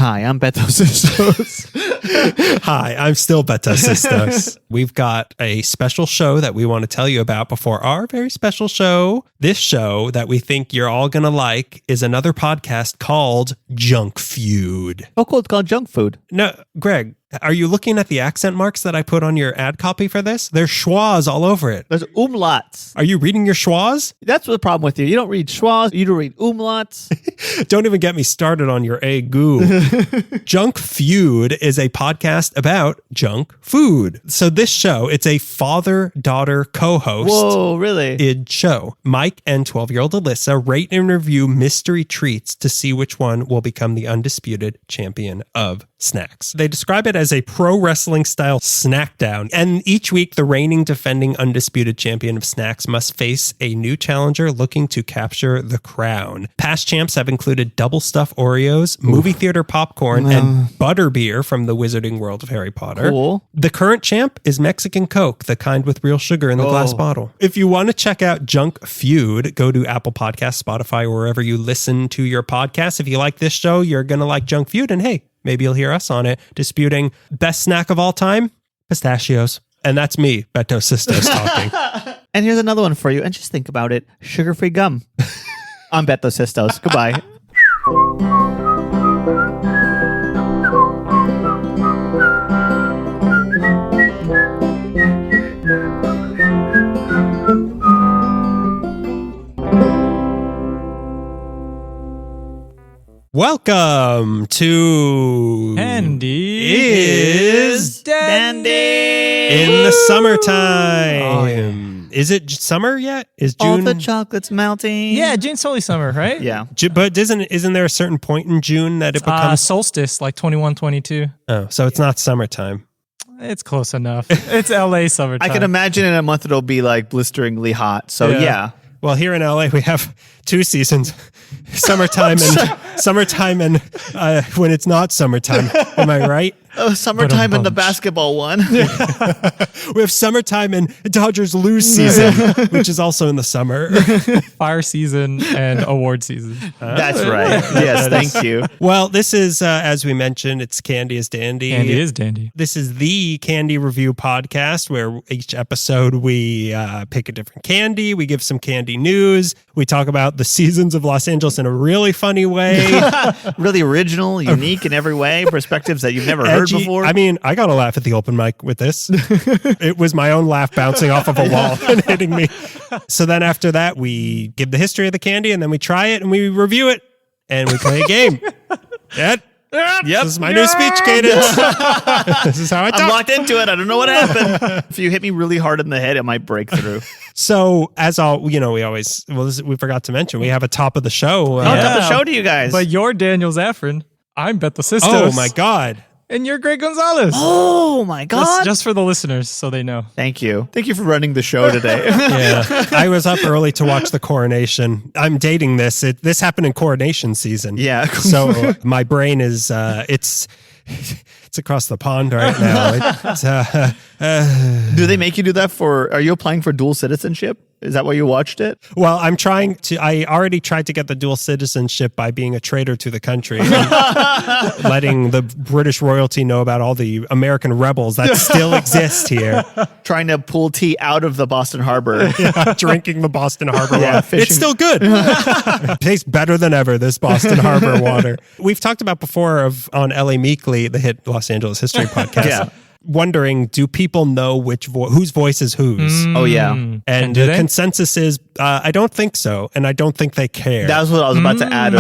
Hi, I'm Beto Sistos. Hi, I'm still Beto Sistos. We've got a special show that we want to tell you about before our very special show. This show that we think you're all going to like is another podcast called Junk Feud. Oh, cool. It's called Junk Food. No, Greg, are you looking at the accent marks that I put on your ad copy for this? There's schwas all over it. There's umlauts. Are you reading your schwas? That's the problem with you. You don't read schwas. You don't read umlauts. Don't even get me started on your goo. Junk Feud is a podcast about junk food. So this show, it's a father-daughter co-host. Whoa, really? Show. Mike and 12-year-old Alyssa rate and review mystery treats to see which one will become the undisputed champion of snacks. They describe it as a pro wrestling style snack down. And each week, the reigning defending undisputed champion of snacks must face a new challenger looking to capture the crown. Past champs have included double stuffed Oreos, movie theater popcorn, and butterbeer from the Wizarding World of Harry Potter. Cool. The current champ is Mexican Coke, the kind with real sugar in the glass bottle. If you want to check out Junk Feud, go to Apple Podcasts, Spotify, or wherever you listen to your podcasts. If you like this show, you're going to like Junk Feud. And hey, maybe you'll hear us on it, disputing best snack of all time, pistachios. And that's me, Beto Sistos, talking. And here's another one for you. And just think about it. Sugar-free gum. I'm Beto Sistos. Goodbye. Welcome to Candy is Dandy. in the summertime. Oh, yeah. Is it summer yet? Is All June? the chocolate's melting. Yeah, June's totally summer, right? Yeah. But isn't there a certain point in June that it becomes? Solstice, like 21, 22. Oh, so it's not summertime. It's close enough. It's LA summertime. I can imagine in a month it'll be like blisteringly hot. So yeah. Well, here in LA, we have two seasons: summertime and when it's not summertime. Am I right? Summertime and the basketball one. We have summertime and Dodgers lose season, which is also in the summer. Fire season and award season. That's right. Yes, thank you. Well, this is, as we mentioned, it's Candy is Dandy. Candy is dandy. This is the Candy Review Podcast, where each episode we pick a different candy, we give some candy news, we talk about the seasons of Los Angeles in a really funny way. Really original, unique in every way, perspectives that you've never heard before. I mean, I got to laugh at the open mic with this. It was my own laugh bouncing off of a wall and hitting me. So then after that, we give the history of the candy, and then we try it, and we review it, and we play a game. This is my new speech cadence. This is how I talk. I'm locked into it. I don't know what happened. If you hit me really hard in the head, it might break through. So as we forgot to mention, we have a top of the show. Top of the show to you guys. But you're Daniel Zaffron. I'm Beto Sistos. Oh my God. And you're Greg Gonzalez. Oh my God. Just for the listeners, so they know. Thank you. Thank you for running the show today. Yeah. I was up early to watch the coronation. I'm dating this. This happened in coronation season. Yeah. So my brain is, it's across the pond right now. Do they make you do that are you applying for dual citizenship? Is that why you watched it? Well, I already tried to get the dual citizenship by being a traitor to the country. Letting the British royalty know about all the American rebels that still exist here. Trying to pull tea out of the Boston Harbor. Yeah, drinking the Boston Harbor Yeah, water. fishing. It's still good. It tastes better than ever, this Boston Harbor water. We've talked about before on LA Meekly, the hit Los Angeles history podcast. Yeah. Wondering, do people know whose voice is whose? Oh, yeah. And do the they? consensus is, I don't think so. And I don't think they care. That was what I was about to add.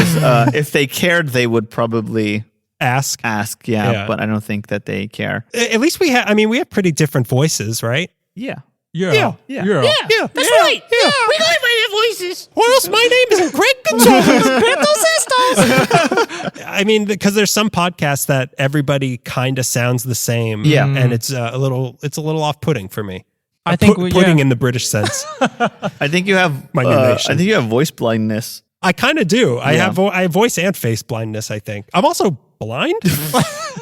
If they cared, they would probably ask. Yeah, but I don't think that they care. At least we have pretty different voices, right? Yeah. Yeah. That's right. Yeah. We got my voices. Or else my name isn't Greg Gonzalez. I mean, because there's some podcasts that everybody kind of sounds the same. Yeah. And it's a little off-putting for me. I think pudding in the British sense. I think you have My new nation. I think you have voice blindness. I kind of do. I Yeah. have voice and face blindness, I think. I'm also blind.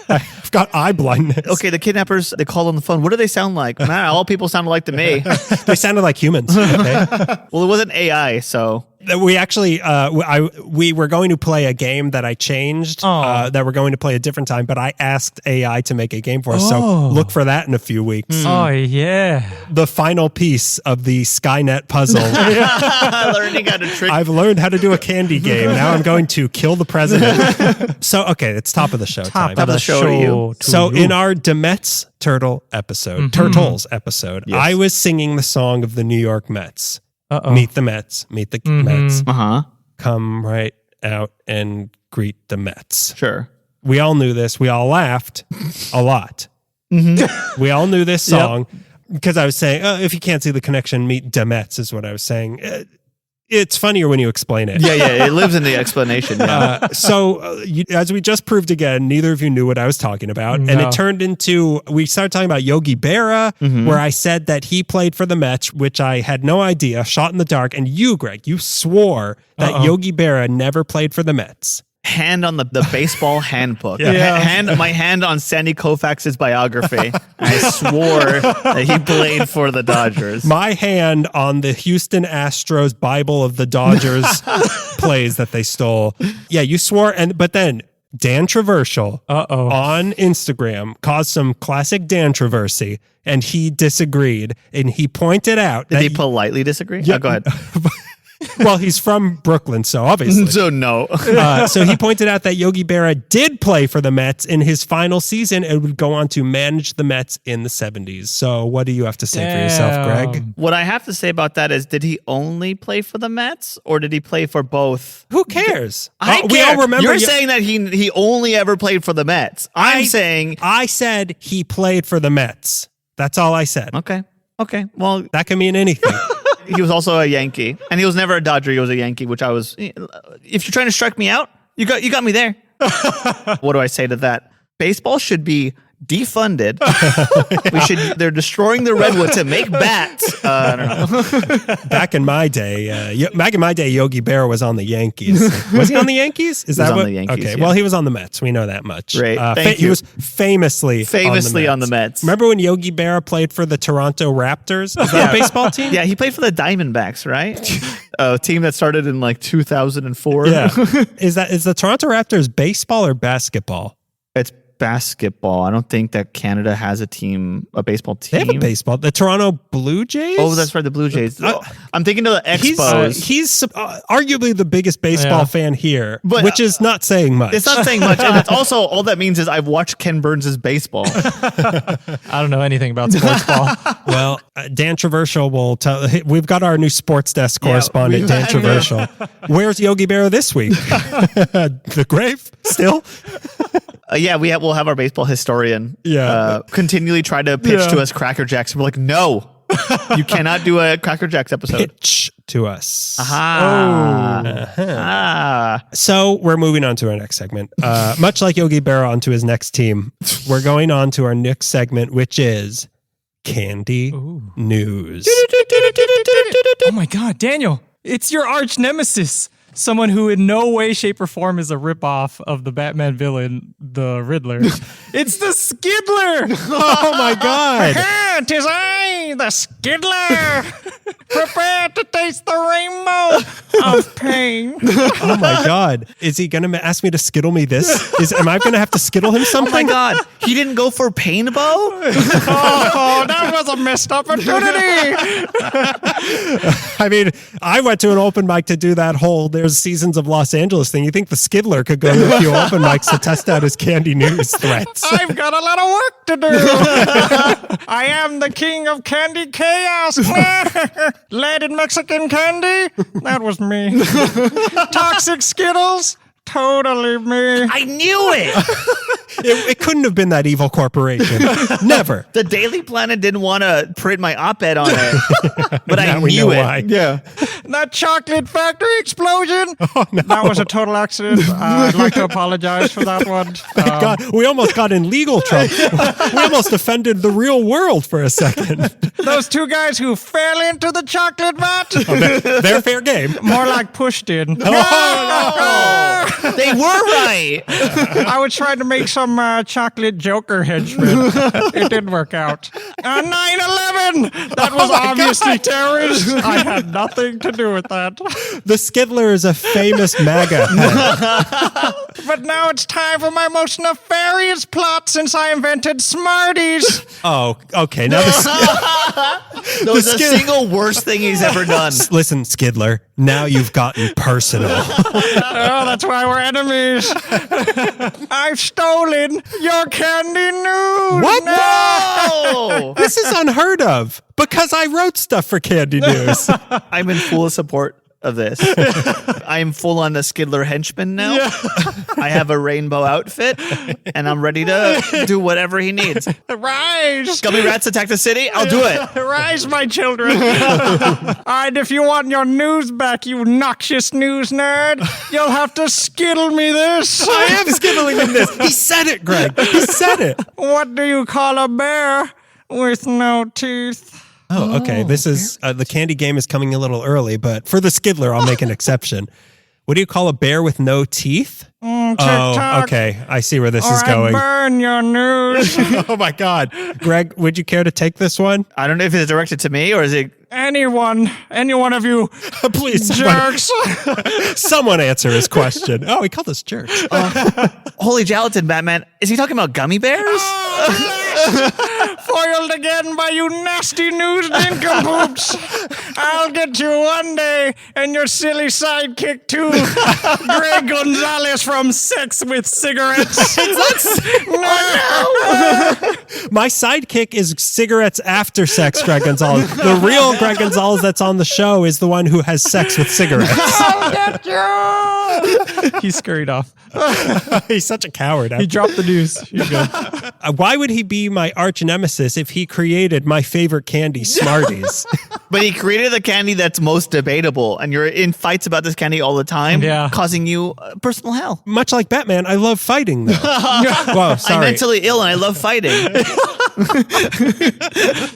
I've got eye blindness. Okay, the kidnappers, they call on the phone. What do they sound like? Nah, all people sound alike to me. They sounded like humans. Okay? Well, it wasn't AI, so We actually, we were going to play a game that I changed, that we're going to play a different time, but I asked AI to make a game for us. So look for that in a few weeks. Oh, yeah. The final piece of the Skynet puzzle. Learning how to trick. I've learned how to do a candy game. Now I'm going to kill the president. So, okay, it's top of the show time. of the show to you. So in our Demet's Turtle episode, Turtles episode, I was singing the song of the New York Mets. Meet the Mets, meet the Mets. Come right out and greet the Mets. Sure. We all knew this. We all laughed a lot. We all knew this song because I was saying, if you can't see the connection, meet the Mets is what I was saying. It's funnier when you explain it. Yeah, it lives in the explanation. Yeah. As we just proved again, neither of you knew what I was talking about. No. And it turned into, we started talking about Yogi Berra, where I said that he played for the Mets, which I had no idea, shot in the dark. And you, Greg, you swore that Yogi Berra never played for the Mets. Hand on the baseball handbook. Yeah. My hand on Sandy Koufax's biography. I swore that he played for the Dodgers. My hand on the Houston Astros Bible of the Dodgers plays that they stole. Yeah, you swore, but then Dan Traversal on Instagram caused some classic Dan Traversy, and he disagreed, and he pointed out Did he politely disagree? Yeah, go ahead. Well, he's from Brooklyn, so obviously. So no. So he pointed out that Yogi Berra did play for the Mets in his final season and would go on to manage the Mets in the 70s. So what do you have to say for yourself, Greg? What I have to say about that is, did he only play for the Mets or did he play for both? Who cares? We all remember. You're saying that he only ever played for the Mets. I said he played for the Mets. That's all I said. Okay. Well, that can mean anything. He was also a Yankee, and he was never a Dodger. He was a Yankee, which I was. If you're trying to strike me out, you got me there. What do I say to that? Baseball should be defunded. They're destroying the redwood to make bats. I don't know. Back in my day, Yogi Berra was on the Yankees. Was he on the Yankees? He was on the Yankees. Okay, well, he was on the Mets. We know that much. Right. Thank you. He was famously on the Mets. Remember when Yogi Berra played for the Toronto Raptors? Is that a baseball team? Yeah, he played for the Diamondbacks, right? A team that started in like 2004. Yeah. Is the Toronto Raptors baseball or basketball? It's basketball. I don't think that Canada has a baseball team. They have a baseball. The Toronto Blue Jays? Oh, that's right, the Blue Jays. I'm thinking of the Expos. He's arguably the biggest baseball fan here, which is not saying much. It's not saying much. And it's also, all that means is I've watched Ken Burns' baseball. I don't know anything about sports ball. Well, Dan Traversal will tell. We've got our new sports desk correspondent, Dan Traversal. Where's Yogi Berra this week? The grave? Still? We'll have our baseball historian continually try to pitch to us Cracker Jacks. We're like, no, you cannot do a Cracker Jacks episode. Pitch to us. So we're moving on to our next segment. Much like Yogi Berra onto his next team, we're going on to our next segment, which is Candy News. Oh my God, Daniel, it's your arch nemesis. Someone who in no way, shape, or form is a ripoff of the Batman villain, the Riddler. It's the Skiddler! Oh my God! 'Tis I, the Skiddler! Prepare to taste the rainbow of pain. Oh my God. Is he going to ask me to skittle me this? Am I going to have to skittle him something? Oh my God. He didn't go for Painbow? Oh, that was a missed opportunity. I mean, I went to an open mic to do that whole There's Seasons of Los Angeles thing. You think the Skiddler could go to a few open mics to test out his Candy News threats? I've got a lot of work to do. I am the king of candy chaos. Leaded Mexican candy? That was me. Toxic Skittles? Totally me. I knew it. It couldn't have been that evil corporation. Never. The Daily Planet didn't want to print my op-ed on it, but I Now we knew know it. why. Yeah. That chocolate factory explosion? Oh, no. That was a total accident. I'd like to apologize for that one. Thank God. We almost got in legal trouble. We almost offended the real world for a second. Those two guys who fell into the chocolate vat? They're fair game. More like pushed in. Oh, no. They were right. I was trying to make some chocolate Joker henchmen. It didn't work out. On 9/11, that was obviously terrorists. I had nothing to do with that. The Skiddler is a famous MAGA head. But now it's time for my most nefarious plot since I invented Smarties. Oh, okay. Now That was the single worst thing he's ever done. listen, Skiddler. Now you've gotten personal. Oh, that's why we're enemies. I've stolen your candy news. What? No! This is unheard of because I wrote stuff for Candy News. I'm in full support of this. I am full on the Skiddler henchman now. I have a rainbow outfit, and I'm ready to do whatever he needs. Rise. Gummy rats attack the city? I'll do it. Rise, my children. And if you want your news back, you noxious news nerd, you'll have to skittle me this. I am skittling in this. He said it, Greg. He said it. What do you call a bear with no teeth? Oh, okay. This is the candy game is coming a little early, but for the Skiddler, I'll make an exception. What do you call a bear with no teeth? TikTok. Okay. I see where this Or is I going. burn your news. Oh my God. Greg, would you care to take this one? I don't know if it's directed to me or is it... Any one of you Please, jerks. someone answer his question. Oh, he called us jerks. Holy gelatin, Batman. Is he talking about gummy bears? Foiled again by you nasty news nincompoops. I'll get you one day, and your silly sidekick too. Greg Gonzalez from Sex with Cigarettes. My sidekick is cigarettes after sex, Greg Gonzalez. The real Greg Gonzalez that's on the show is the one who has sex with cigarettes. I'll get you. He scurried off. He's such a coward. He dropped the news. You're good. Why would he be my arch nemesis if he created my favorite candy, Smarties? But he created the candy that's most debatable, and you're in fights about this candy all the time, causing you personal hell. Much like Batman, I love fighting, though. Whoa, I'm sorry. mentally ill, and I love fighting.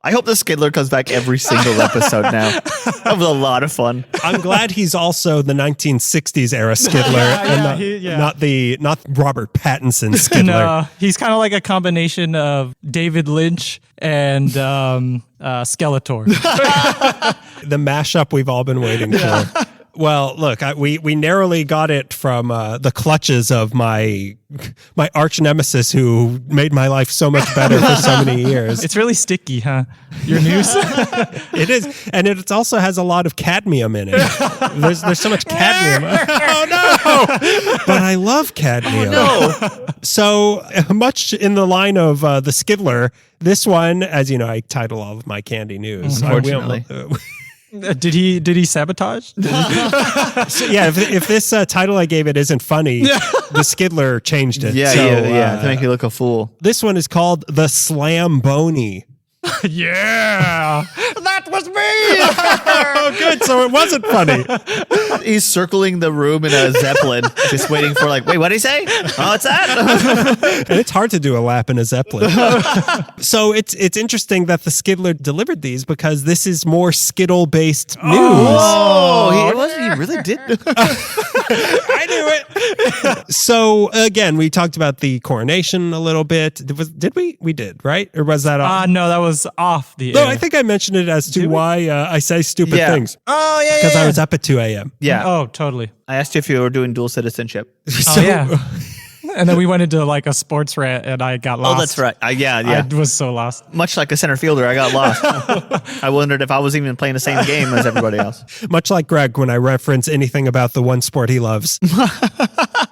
I hope the Skiddler comes back every single episode now. That was a lot of fun. I'm glad he's also the 1960s era Skiddler, not Robert Pattinson Skiddler. No, he's kind of like a combination of David Lynch and Skeletor. The mashup we've all been waiting for. Well, look, we narrowly got it from the clutches of my arch nemesis who made my life so much better for so many years. It's really sticky, huh? Your news? It is, and it also has a lot of cadmium in it. There's so much cadmium. Oh no! But I love cadmium. No. So much in the line of the Skiddler, this one, as you know, I title all of my candy news. Unfortunately. Did he sabotage? So, yeah, if this title I gave it isn't funny, the Skiddler changed it. Yeah, So, to make you look a fool. This one is called the Slamboni. Yeah. That was me. Oh, good. So it wasn't funny. He's circling the room in a Zeppelin, just waiting for wait, what did he say? Oh, it's that? And it's hard to do a lap in a Zeppelin. So it's interesting that the Skiddler delivered these because this is more Skittle-based news. Oh, he really did. I knew it. So again, we talked about the coronation a little bit. Did we? We did, right? Or was that off? No, that was off the No, air. I think I mentioned it as to why I say stupid things. Oh, yeah, Because I was up at 2 a.m. Yeah. Oh, totally. I asked you if you were doing dual citizenship. Oh, yeah. And then we went into like a sports rant and I got lost. Oh, that's right. Yeah. I was so lost. Much like a center fielder, I got lost. I wondered if I was even playing the same game as everybody else. Much like Greg when I reference anything about the one sport he loves.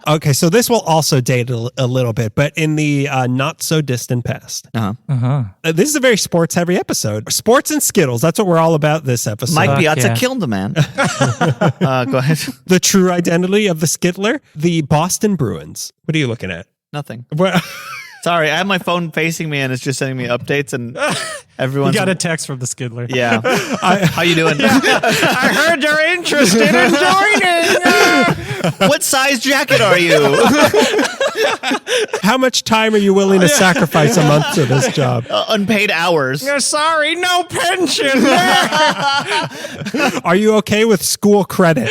Okay, so this will also date a little bit, but in the not so distant past. This is a very sports heavy episode. Sports and Skittles. That's what we're all about this episode. Mike Piazza yeah. killed the man. Go ahead. The true identity of the Skiddler, the Boston Bruins. What are you looking at? Nothing. What? Sorry, I have my phone facing me and it's just sending me updates and everyone's... You got a text from the Skiddler. Yeah. How you doing? I heard you're interested in joining. What size jacket are you? How much time are you willing to sacrifice a month to this job? Unpaid hours. Sorry, no pension. Are you okay with school credit?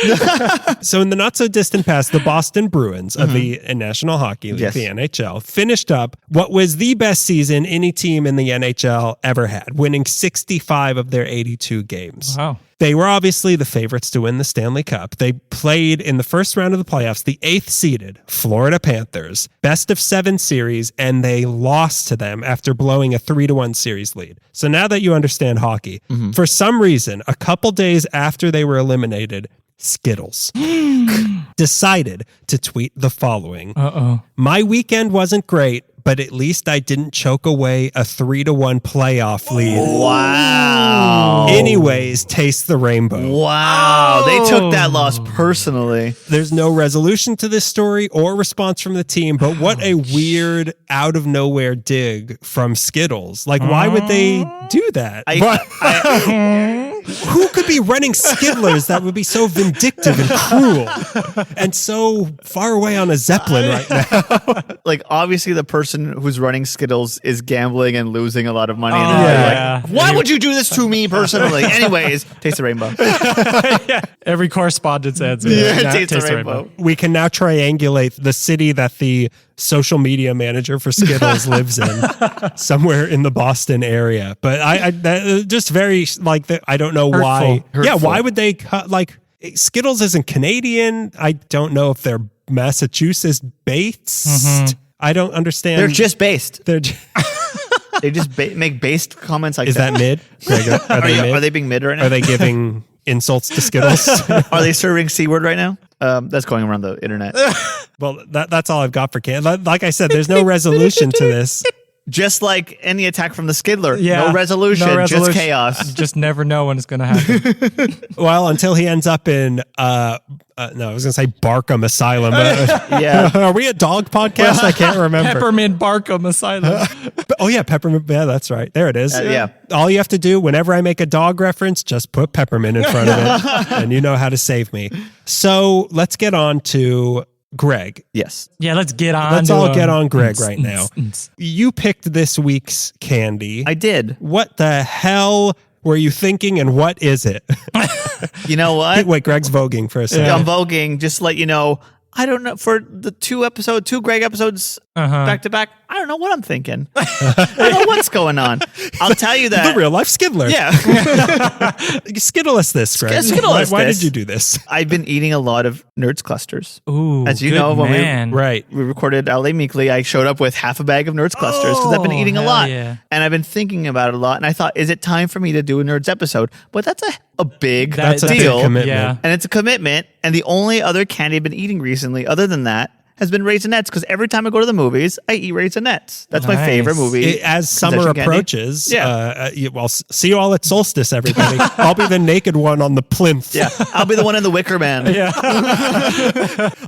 So in the not so distant past, the Boston Bruins of the National Hockey League, Yes. the NHL, finished up what was the best season any team in the NHL ever had, winning 65 of their 82 games. Wow. They were obviously the favorites to win the Stanley Cup. They played in the first round of the playoffs, the 8th seeded Florida Panthers, best of 7 series, and they lost to them after blowing a 3-1 series lead. So now that you understand hockey, for some reason, a couple days after they were eliminated, Skittles decided to tweet the following. My weekend wasn't great, but at least I didn't choke away a 3-1 playoff lead. Wow. Anyways, taste the rainbow. Wow. They took that loss personally. There's no resolution to this story or response from the team, but what a weird out of nowhere dig from Skittles. Like, why would they do that? Who could be running Skittlers that would be so vindictive and cruel and so far away on a Zeppelin right now? Like, obviously the person who's running Skittles is gambling and losing a lot of money. And Oh, they're yeah. like, why would you do this to me personally? Anyways, taste the rainbow. Every correspondence ends. Yeah, taste the rainbow. We can now triangulate the city that the social media manager for Skittles lives in, somewhere in the Boston area. But that, just very like I don't know why. Hurtful. Yeah, why would they cut like Skittles isn't Canadian? I don't know if they're Massachusetts based. I don't understand. They're just based. They're They just make based comments like is that mid? Greg, are they mid? Are they being mid right now? Are they giving insults to Skittles? Are they serving C word right now? That's going around the internet. Well, that's all I've got for Can. Like I said, there's no resolution to this. Just like any attack from the Skiddler. Yeah. No resolution, just chaos. You just never know when it's going to happen. Well, until he ends up in, no, I was going to say Barkham Asylum. But, Yeah. are we a dog podcast? I can't remember. Peppermint Barkham Asylum. Oh, yeah, Peppermint. Yeah, that's right. There it is. Yeah. All you have to do whenever I make a dog reference, just put Peppermint in front of it, and you know how to save me. So let's get on to Greg. Yes. Yeah, let's get on. Let's to all him. get on Greg right now. You picked this week's candy. I did. What the hell were you thinking, and what is it? You know what? Wait, Greg's voguing for a second. I'm voguing, just to let you know. I don't know, for the two Greg episodes back to back, I don't know what I'm thinking. I don't know what's going on. I'll tell you that. The real life Skiddler. Yeah. Skittle us this, Greg. Skittle us Why this. did you do this? I've been eating a lot of Nerds clusters. Ooh, As you good know, when man. Right. we recorded LA Meekly, I showed up with half a bag of Nerds clusters because I've been eating a hell lot. yeah. And I've been thinking about it a lot. And I thought, is it time for me to do a Nerds episode? But that's a big That's a big deal. commitment. Yeah. And it's a commitment. And the only other candy I've been eating recently, other than that, has been Raisinets, because every time I go to the movies, I eat Raisinets. That's my Nice. favorite movie. As summer concession candy. approaches, Yeah. well, see you all at solstice, everybody. I'll be the naked one on the plinth. Yeah, I'll be the one in the Wicker Man.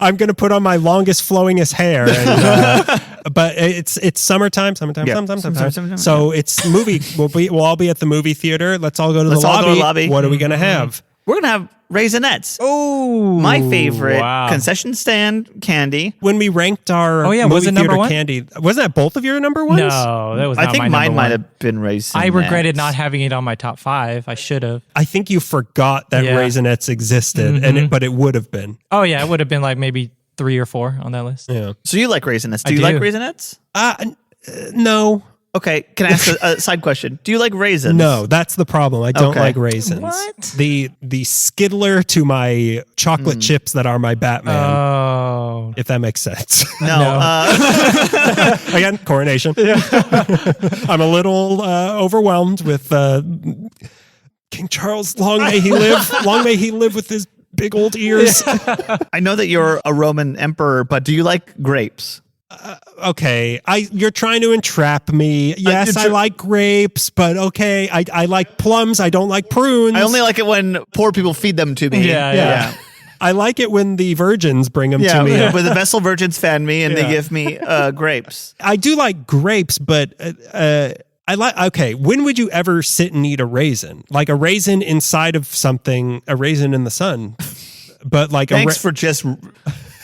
I'm going to put on my longest, flowingest hair. And, but it's summertime. Yeah. Summertime, So it's movie. We'll all be at the movie theater. Let's all go to Let's the all lobby. go to the lobby. What are we going to have? We're gonna have Raisinets. Ooh, My favorite wow. concession stand candy. When we ranked our Oh, yeah, movie was it number theater one? candy, wasn't that both of your number ones? No, that was I not think my mine number might one. have been Raisinets. I regretted not having it on my top 5. I should have. I think you forgot that Yeah. Raisinets existed, but it would have been. Oh, yeah, it would have been like maybe 3 or 4 on that list. Yeah. So you like Raisinets? Do I you do. like Raisinets? No. Okay, can I ask a side question? Do you like raisins? No, that's the problem. I don't Okay. like raisins. What? The Skiddler to my chocolate chips that are my Batman, Oh. if that makes sense. No. Again, coronation. I'm a little overwhelmed with King Charles. Long may he live. Long may he live with his big old ears. I know that you're a Roman emperor, but do you like grapes? Okay, you're trying to entrap me. Yes, I like grapes, but okay, I like plums. I don't like prunes. I only like it when poor people feed them to me. Yeah. I like it when the virgins bring them to me. When the Vessel Virgins fan me and they give me grapes. I do like grapes, but I like. Okay, when would you ever sit and eat a raisin? Like a raisin inside of something, a raisin in the sun, but like Thanks for just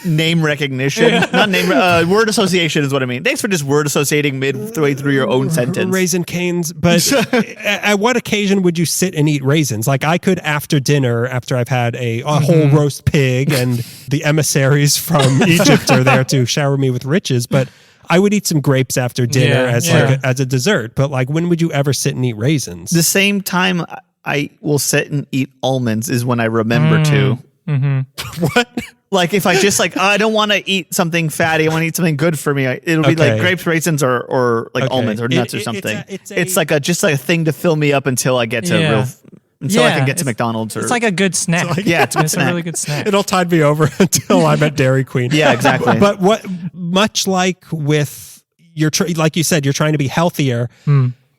name recognition. Not name, word association is what I mean. Thanks for just word associating midway through your own sentence. Raisin canes. But at what occasion would you sit and eat raisins? Like I could after dinner, after I've had a whole roast pig and the emissaries from Egypt are there to shower me with riches, but I would eat some grapes after dinner as a dessert. But like, when would you ever sit and eat raisins? The same time I will sit and eat almonds is when I remember to. What? Like if I just like, I don't want to eat something fatty. I want to eat something good for me. It'll be like grapes, raisins, or like almonds or nuts or something. It's like just like a thing to fill me up until I get to until I can get to McDonald's. It's like a good snack. It's a really good snack. It'll tide me over until I'm at Dairy Queen. Yeah, exactly. But much like with like you said, you're trying to be healthier.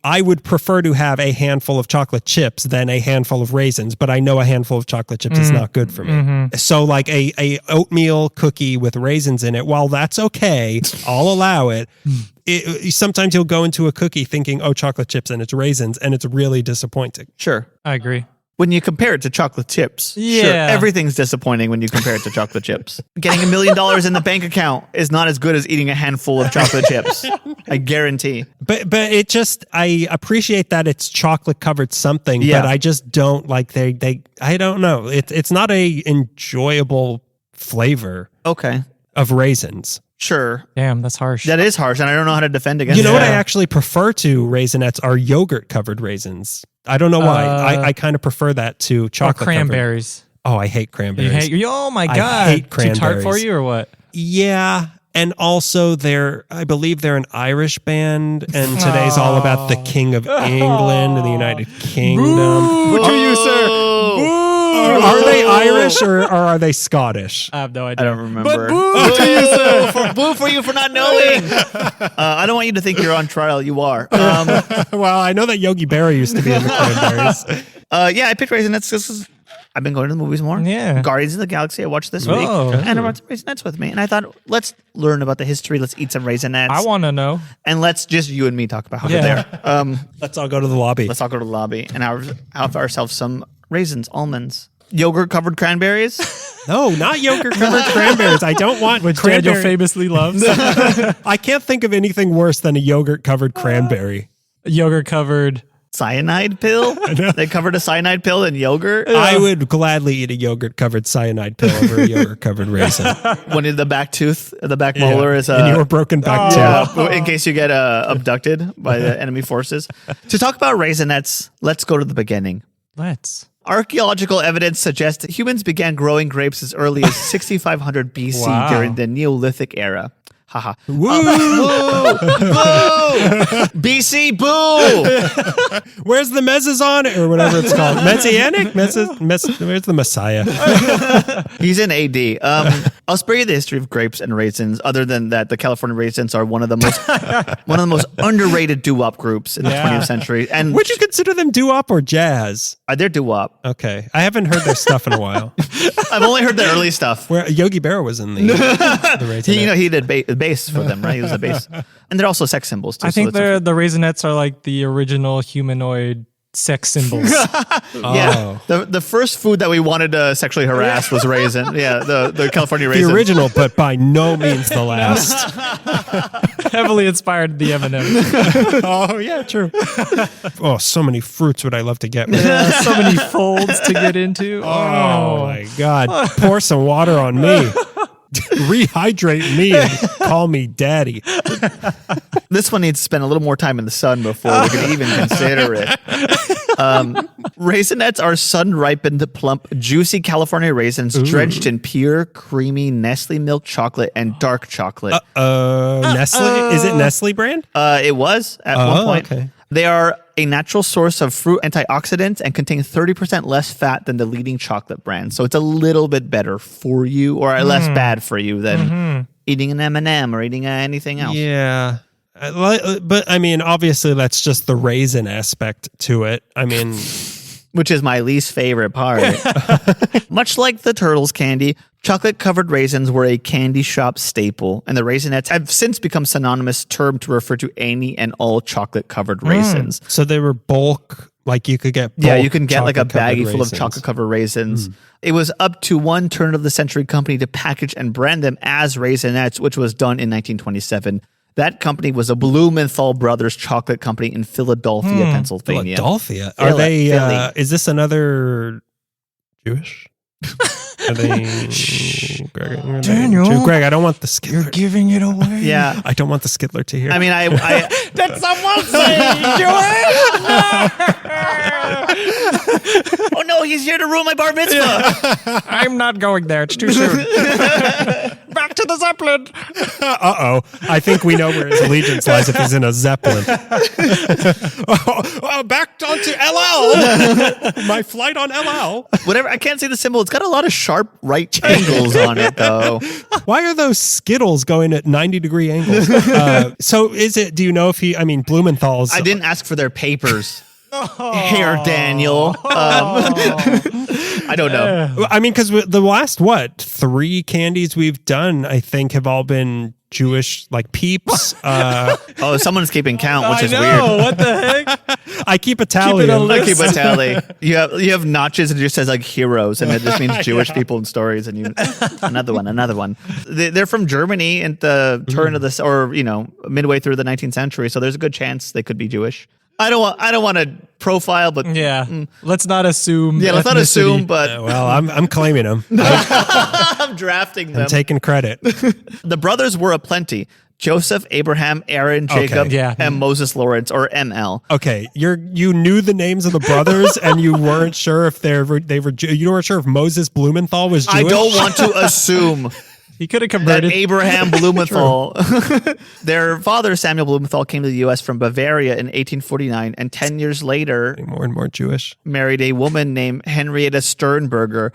I would prefer to have a handful of chocolate chips than a handful of raisins, but I know a handful of chocolate chips is not good for me. So like a oatmeal cookie with raisins in it, while that's okay, I'll allow it. Sometimes you'll go into a cookie thinking, oh, chocolate chips, and it's raisins, and it's really disappointing. Sure. I agree. When you compare it to chocolate chips, sure, everything's disappointing when you compare it to chocolate chips. Getting $1 million in the bank account is not as good as eating a handful of chocolate chips. I guarantee. But it just, I appreciate that it's chocolate covered something, but I just don't like I don't know. It's not a enjoyable flavor. Okay. Of raisins. Sure. Damn, that's harsh. That is harsh, and I don't know how to defend against it. You know what I actually prefer to Raisinets are yogurt covered raisins. I don't know why. I kind of prefer that to chocolate cranberries. Oh, I hate cranberries. Oh my God. I hate cranberries. Too tart for you or what? Yeah. And also I believe they're an Irish band, and today's all about the King of England and the United Kingdom. Boo to you, sir. Boo. Are they Irish or are they Scottish? I have no idea. I don't remember. But boo to you, sir. Boo for you for not knowing. I don't want you to think you're on trial. You are. Well, I know that Yogi Berra used to be in the Cranberries. Yeah, I picked Raisinets because I've been going to the movies more. Yeah. Guardians of the Galaxy I watched this week. And I brought some Raisinets with me. And I thought, let's learn about the history. Let's eat some Raisinets. I want to know. And let's just you and me talk about how they're there. Let's all go to the lobby. Let's all go to the lobby and have ourselves some raisins, almonds, yogurt-covered cranberries. No, not yogurt-covered cranberries. I don't want which Daniel famously loves. I can't think of anything worse than a yogurt-covered cranberry. Yogurt-covered cyanide pill? They covered a cyanide pill in yogurt? I would gladly eat a yogurt-covered cyanide pill over a yogurt-covered raisin. When the back tooth, the back molar is... and your broken back tooth. In case you get abducted by the enemy forces. To talk about Raisinets, let's go to the beginning. Let's. Archaeological evidence suggests that humans began growing grapes as early as 6500 BC during the Neolithic era. Haha. Woo! Boo! BC, boo! Where's the Mesozoic or whatever it's called? Messianic? Where's the Messiah? He's in AD. I'll spare you the history of grapes and raisins. Other than that, the California raisins are one of the most underrated doo-wop groups in the 20th century. And would you consider them doo-wop or jazz? They're doo-wop. Okay, I haven't heard their stuff in a while. I've only heard the early stuff. Where Yogi Berra was in the Raisinets. He did bass for them, right? He was a bass, and they're also sex symbols too. I think the Raisinets are like the original humanoid sex symbols. Yeah, the first food that we wanted to sexually harass was raisin. Yeah, the California raisin. The original, but by no means the last. Heavily inspired the M&Ms. Oh yeah, true. Oh, so many fruits would I love to get. Yeah, so many folds to get into. Oh my God! Pour some water on me. Rehydrate me and call me daddy. This one needs to spend a little more time in the sun before we can even consider it. Raisinets are sun-ripened, plump, juicy California raisins drenched in pure, creamy Nestle milk chocolate and dark chocolate. Nestle? Is it Nestle brand? It was at one point. Okay. They are a natural source of fruit antioxidants and contain 30% less fat than the leading chocolate brand. So it's a little bit better for you, or less bad for you than eating an M&M or eating anything else. Yeah. But I mean, obviously that's just the raisin aspect to it. I mean... Which is my least favorite part. Much like the Turtles candy, chocolate-covered raisins were a candy shop staple, and the Raisinets have since become synonymous term to refer to any and all chocolate-covered raisins. So they were bulk Like you could get Yeah, you can get like a chocolate-covered baggie full of raisins. chocolate covered raisins. It was up to one turn of the century company to package and brand them as Raisinets, which was done in 1927. That company was a Blumenthal Brothers chocolate company in Philadelphia, Pennsylvania. Philadelphia. Are they? Philly. Is this another Jewish? Are they? Greg, Daniel. Greg, I don't want the Skittler. Giving it away. Yeah. I don't want the Skittler to hear. I mean, I Did someone say Jewish? oh no, he's here to ruin my bar mitzvah. I'm not going there. It's too soon. Back to the Zeppelin. I think we know where his allegiance lies if he's in a Zeppelin. Back onto LL. My flight on LL. Whatever, I can't see the symbol. It's got a lot of sharp right angles on it, though. Why are those Skittles going at 90-degree angles? So is it, do you know if Blumenthal's. I didn't ask for their papers. Here, Daniel. I don't know. I mean, because the last, 3 candies we've done, I think, have all been Jewish, like Peeps. Oh, someone's keeping count, which is I weird. know. What the heck? I keep a tally. Keep it a I keep a tally. You have notches and it just says like heroes, and it just means Jewish people and stories. And you another one. They're from Germany at the turn of the, or midway through the 19th century. So there's a good chance they could be Jewish. I don't want to profile, but Yeah. Let's not assume. yeah, let's not ethnicity. assume. But Well, I'm claiming them. I'm drafting them. I'm taking credit. The brothers were aplenty: Joseph, Abraham, Aaron, Jacob, Yeah. and Moses Lawrence, or ML. Okay, you knew the names of the brothers, and you weren't sure if you weren't sure if Moses Blumenthal was Jewish. I don't want to assume He could have that converted. Abraham Blumenthal, their father Samuel Blumenthal, came to the U.S. from Bavaria in 1849, and 10 years later More and more Jewish. married a woman named Henrietta Sternberger.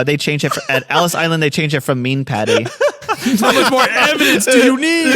They changed it at Ellis Island. They changed it from Mean Patty. How much more evidence do you need?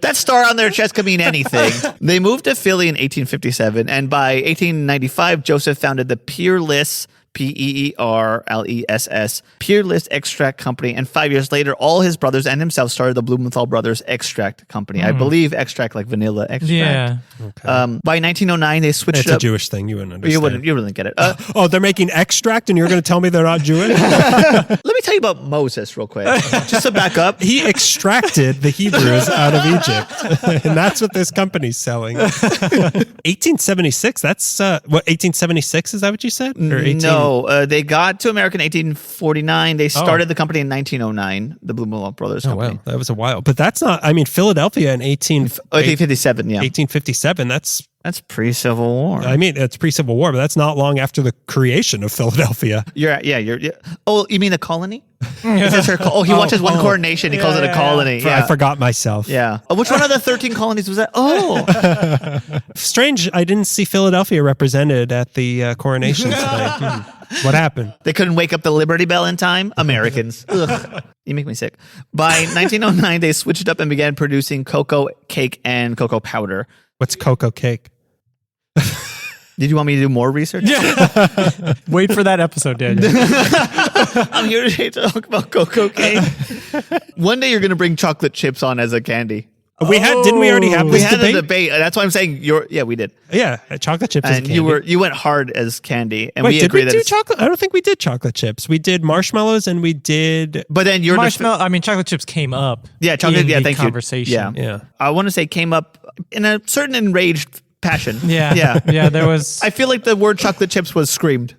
That star on their chest could mean anything. They moved to Philly in 1857, and by 1895, Joseph founded the Peerless, Peerless, Peerless Extract Company, and 5 years later, all his brothers and himself started the Blumenthal Brothers Extract Company. I believe extract like vanilla extract. Yeah. By 1909, they switched It's it a up. Jewish thing. You wouldn't understand. You wouldn't get it. Oh, they're making extract, and you're going to tell me they're not Jewish? Let me tell you about Moses real quick, just to back up. He extracted the Hebrews out of Egypt, and that's what this company's selling. 1876. That's what 1876 is that what you said? Or 18? No, they got to America in 1849. They started the company in 1909, the Blumenthal Brothers Oh Company. wow, that was a while. But that's not. I mean, Philadelphia in 1857, yeah. 1857. That's pre-Civil War. I mean, it's pre-Civil War, but that's not long after the creation of Philadelphia. You're. Oh, you mean a colony? It says here, he watches one coronation. He calls it a colony. I forgot myself. Yeah. Which one of the 13 colonies was that? Oh, Strange. I didn't see Philadelphia represented at the coronation today. What happened? they couldn't wake up the Liberty Bell in time. Americans. Ugh. You make me sick. By 1909, they switched up and began producing cocoa cake and cocoa powder. What's cocoa cake? Did you want me to do more research? Wait for that episode, Daniel. I'm here today to talk about cocoa cake. One day you're going to bring chocolate chips on as a candy. Didn't we already have We this had debate? a debate. That's why I'm saying we did. Yeah, chocolate chips is And candy. you went hard as candy. And Wait, we did agree we that do it's- chocolate? I don't think we did chocolate chips. We did marshmallows and we did. But then you're chocolate chips came up. Yeah, chocolate. in Yeah, the thank conversation. you. Yeah. Yeah. I want to say came up in a certain enraged passion. Yeah. Yeah. Yeah. There was. I feel like the word chocolate chips was screamed.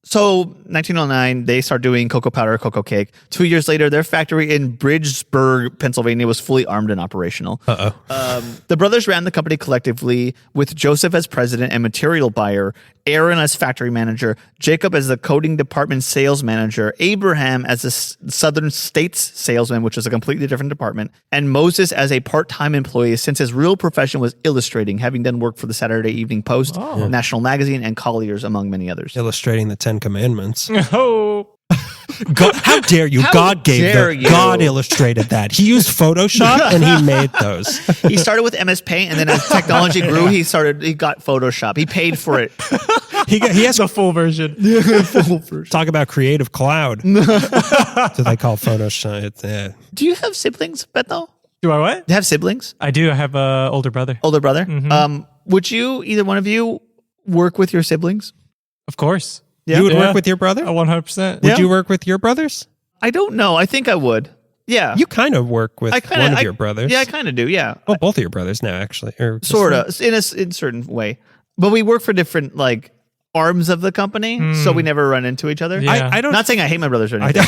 So 1909, they start doing cocoa powder, cocoa cake. 2 years later, their factory in Bridgesburg, Pennsylvania was fully armed and operational. The brothers ran the company collectively with Joseph as president and material buyer, Aaron as factory manager, Jacob as the coding department sales manager, Abraham as the Southern States salesman, which is a completely different department, and Moses as a part-time employee since his real profession was illustrating, having done work for the Saturday Evening Post, National Magazine, and Collier's, among many others. Illustrating the 10 Commandments. Oh. God, how dare you? God dare you. God illustrated that. He used Photoshop and he made those. He started with MS Paint, and then as technology grew, he got Photoshop. He paid for it. He has The full version. talk about creative cloud. So they call Photoshop. Do you have siblings, Beto? Do I what? Do you have siblings? I do. I have an older brother. Older brother? Would you, either one of you, work with your siblings? Of course. Yeah. You would work with your brother? 100%. Would you work with your brothers? I don't know. I think I would. Yeah. You kind of work with one of your brothers. Yeah, I kind of do. Yeah. Well, both of your brothers now, actually. Or Sort of, in a certain way. But we work for different, like, arms of the company, so we never run into each other. Yeah. I don't. Not saying I hate my brothers or anything.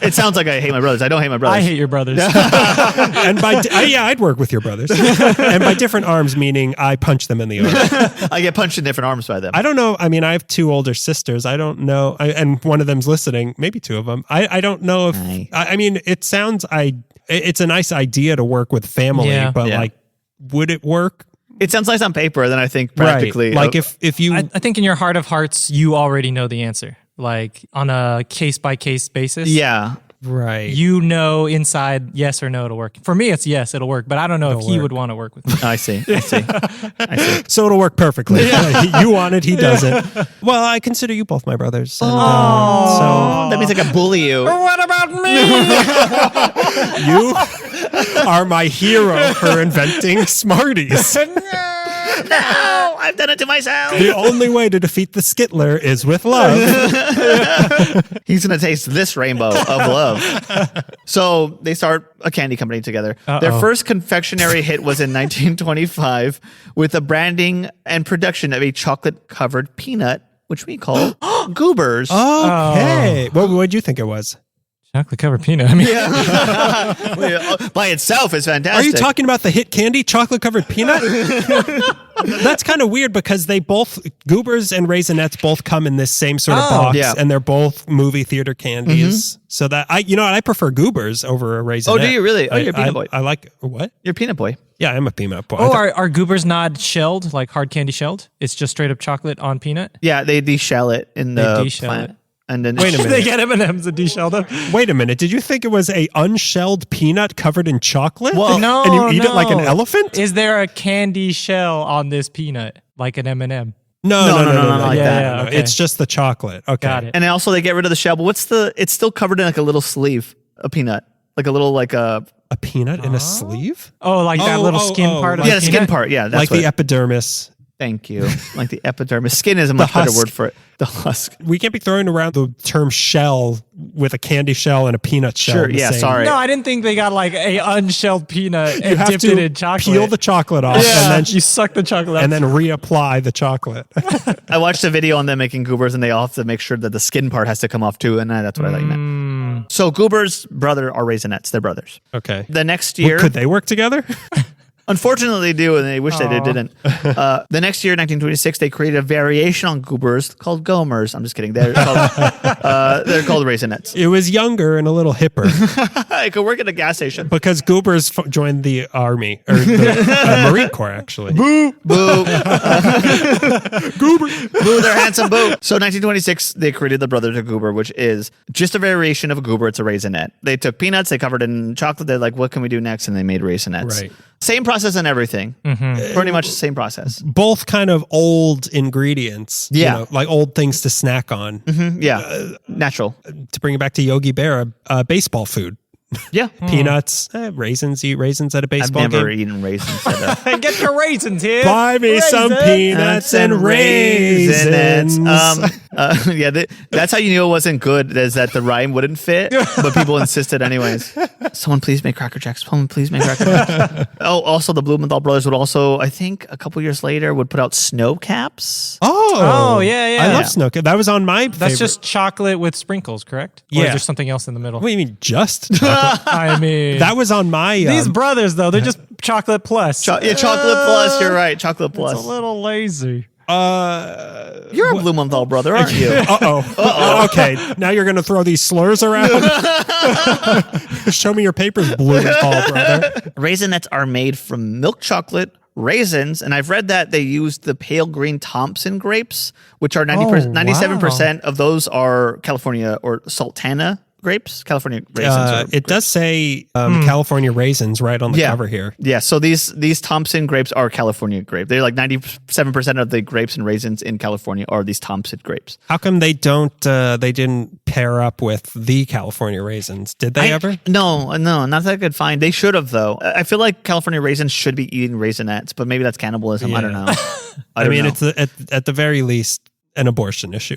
It sounds like I hate my brothers. I don't hate my brothers. I hate your brothers. And I'd work with your brothers. And by different arms, meaning I punch them in the arm. I get punched in different arms by them. I don't know. I mean, I have 2 older sisters. I don't know. And one of them's listening, maybe 2 of them. I don't know if, Aye. I mean, it's a nice idea to work with family, Yeah. but Yeah. like, would it work? It sounds nice on paper, then I think practically. Right. Like if you, I think in your heart of hearts, you already know the answer. Like on a case by case basis. yeah. right. You know inside yes or no it'll work. For me, it's yes, it'll work. But I don't know if he would want to work with me. I see. So it'll work perfectly. You want it, he doesn't. Well, I consider you both my brothers. And, Oh, that means I can bully you. What about me? so you are my hero for inventing Smarties. No, I've done it to myself. The only way to defeat the Skittler is with love. He's going to taste this rainbow of love. So they start a candy company together. Their first confectionery hit was in 1925 with the branding and production of a chocolate-covered peanut, which we call goobers. Okay. What would you think it was? Chocolate covered peanut. I mean, By itself is fantastic. Are you talking about the hit candy, chocolate covered peanut? That's kind of weird because they both, Goobers and Raisinets, both come in this same sort of box, yeah. and they're both movie theater candies. So that I prefer Goobers over a Raisinette. Oh, do you really? Oh, you're a peanut boy. I like what? You're a peanut boy. Yeah, I'm a peanut boy. oh, are goobers not shelled, like hard candy shelled? It's just straight up chocolate on peanut? Yeah, they deshell it in the deshell plant. it. And then Wait a minute. They get M&Ms and deshell them. Wait a minute. Did you think it was a unshelled peanut covered in chocolate? Well, No, and you eat it like an no. elephant? Is there a candy shell on this peanut, like an M&M? No, not like that. Yeah, okay. It's just the chocolate. Okay. Got it. And then also they get rid of the shell. But it's still covered in like a little sleeve, a peanut, like a little like a A peanut in a sleeve? Oh, like that little skin part of yeah, the the peanut? skin part. Yeah, that's Like what, the epidermis. Thank you. Like the epidermis. Skin is a much better husk. word for it. The husk. We can't be throwing around the term shell with a candy shell and a peanut shell. Sure. in the Yeah. same- Sorry. No, I didn't think they got like a unshelled peanut You and have dipped it to in chocolate. peel the chocolate off yeah, and then you suck the chocolate out. and then reapply the chocolate. I watched a video on them making goobers, and they all have to make sure that the skin part has to come off too, and that's what I like. Mm. So goobers' brother are Raisinets. They're brothers. Okay. The next year, Could they work together? unfortunately, they do, and they wish they didn't. The next year, 1926, they created a variation on goobers called Gomers. I'm just kidding. They're called Raisinets. It was younger and a little hipper I could work at a gas station. because Goobers joined the army or the Marine Corps actually. Boo. Boo, they're handsome boo. So 1926, they created the Brothers of Goober, which is just a variation of a goober. It's a raisinette. They took peanuts, they covered it in chocolate. They're like, what can we do next? And they made raisinets. Right. Same process and everything. Pretty much the same process. Both kind of old ingredients. Yeah. like old things to snack on. Yeah. Natural. To bring it back to Yogi Bear, baseball food. Yeah. Peanuts, raisins, eat raisins at a I've baseball never game. eaten raisins at a Get your raisins here. Buy me some peanuts and raisins. Yeah, that's how you knew it wasn't good, is that the rhyme wouldn't fit, but people insisted anyways. Someone please make Cracker Jacks. Someone please make Cracker Jacks. Oh, also the Blumenthal brothers would also, I think a couple years later, would put out snow caps. Oh, yeah, yeah. I love Yeah. snow. That was on my That's favorite. just chocolate with sprinkles, correct? Or Yeah. is there something else in the middle? What do you mean just chocolate? I mean, That was on my... these brothers, though, they're just chocolate plus. Yeah, chocolate plus. You're right. Chocolate It's plus. a little lazy. You're a Blumenthal brother, aren't you? Uh-oh. Okay, now you're going to throw these slurs around? Show me your papers, Blumenthal, brother. Raisinets are made from milk chocolate, raisins, and I've read that they use the pale green Thompson grapes, which are 97% of those are California or Sultana grapes, California raisins. It does say California raisins right on the cover here. Yeah, so these Thompson grapes are California grapes. They're like 97% of the grapes and raisins in California are these Thompson grapes. How come they didn't pair up with the California raisins? Did they ever? No, not that I could find. They should have, though. I feel like California raisins should be eating Raisinets, but maybe that's cannibalism. Yeah. I don't know. I mean, it's at the very least an abortion issue.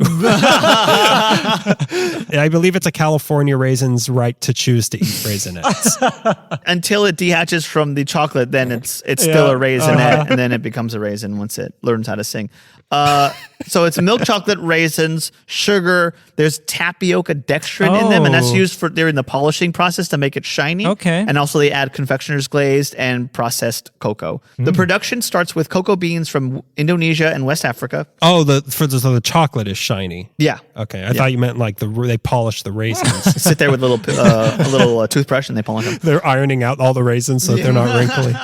I believe it's a California raisin's right to choose to eat Raisinets. Until it dehatches from the chocolate, then it's still a Raisinette, and then it becomes a raisin once it learns how to sing. So it's milk chocolate, raisins, sugar. There's tapioca dextrin in them, and that's used during the polishing process to make it shiny. Okay. And also they add confectioner's glazed and processed cocoa. The production starts with cocoa beans from Indonesia and West Africa. Oh, so the chocolate is shiny. Yeah. Okay, I thought you meant like they polish the raisins. Sit there with a little toothbrush and they polish them. They're ironing out all the raisins so that they're not wrinkly.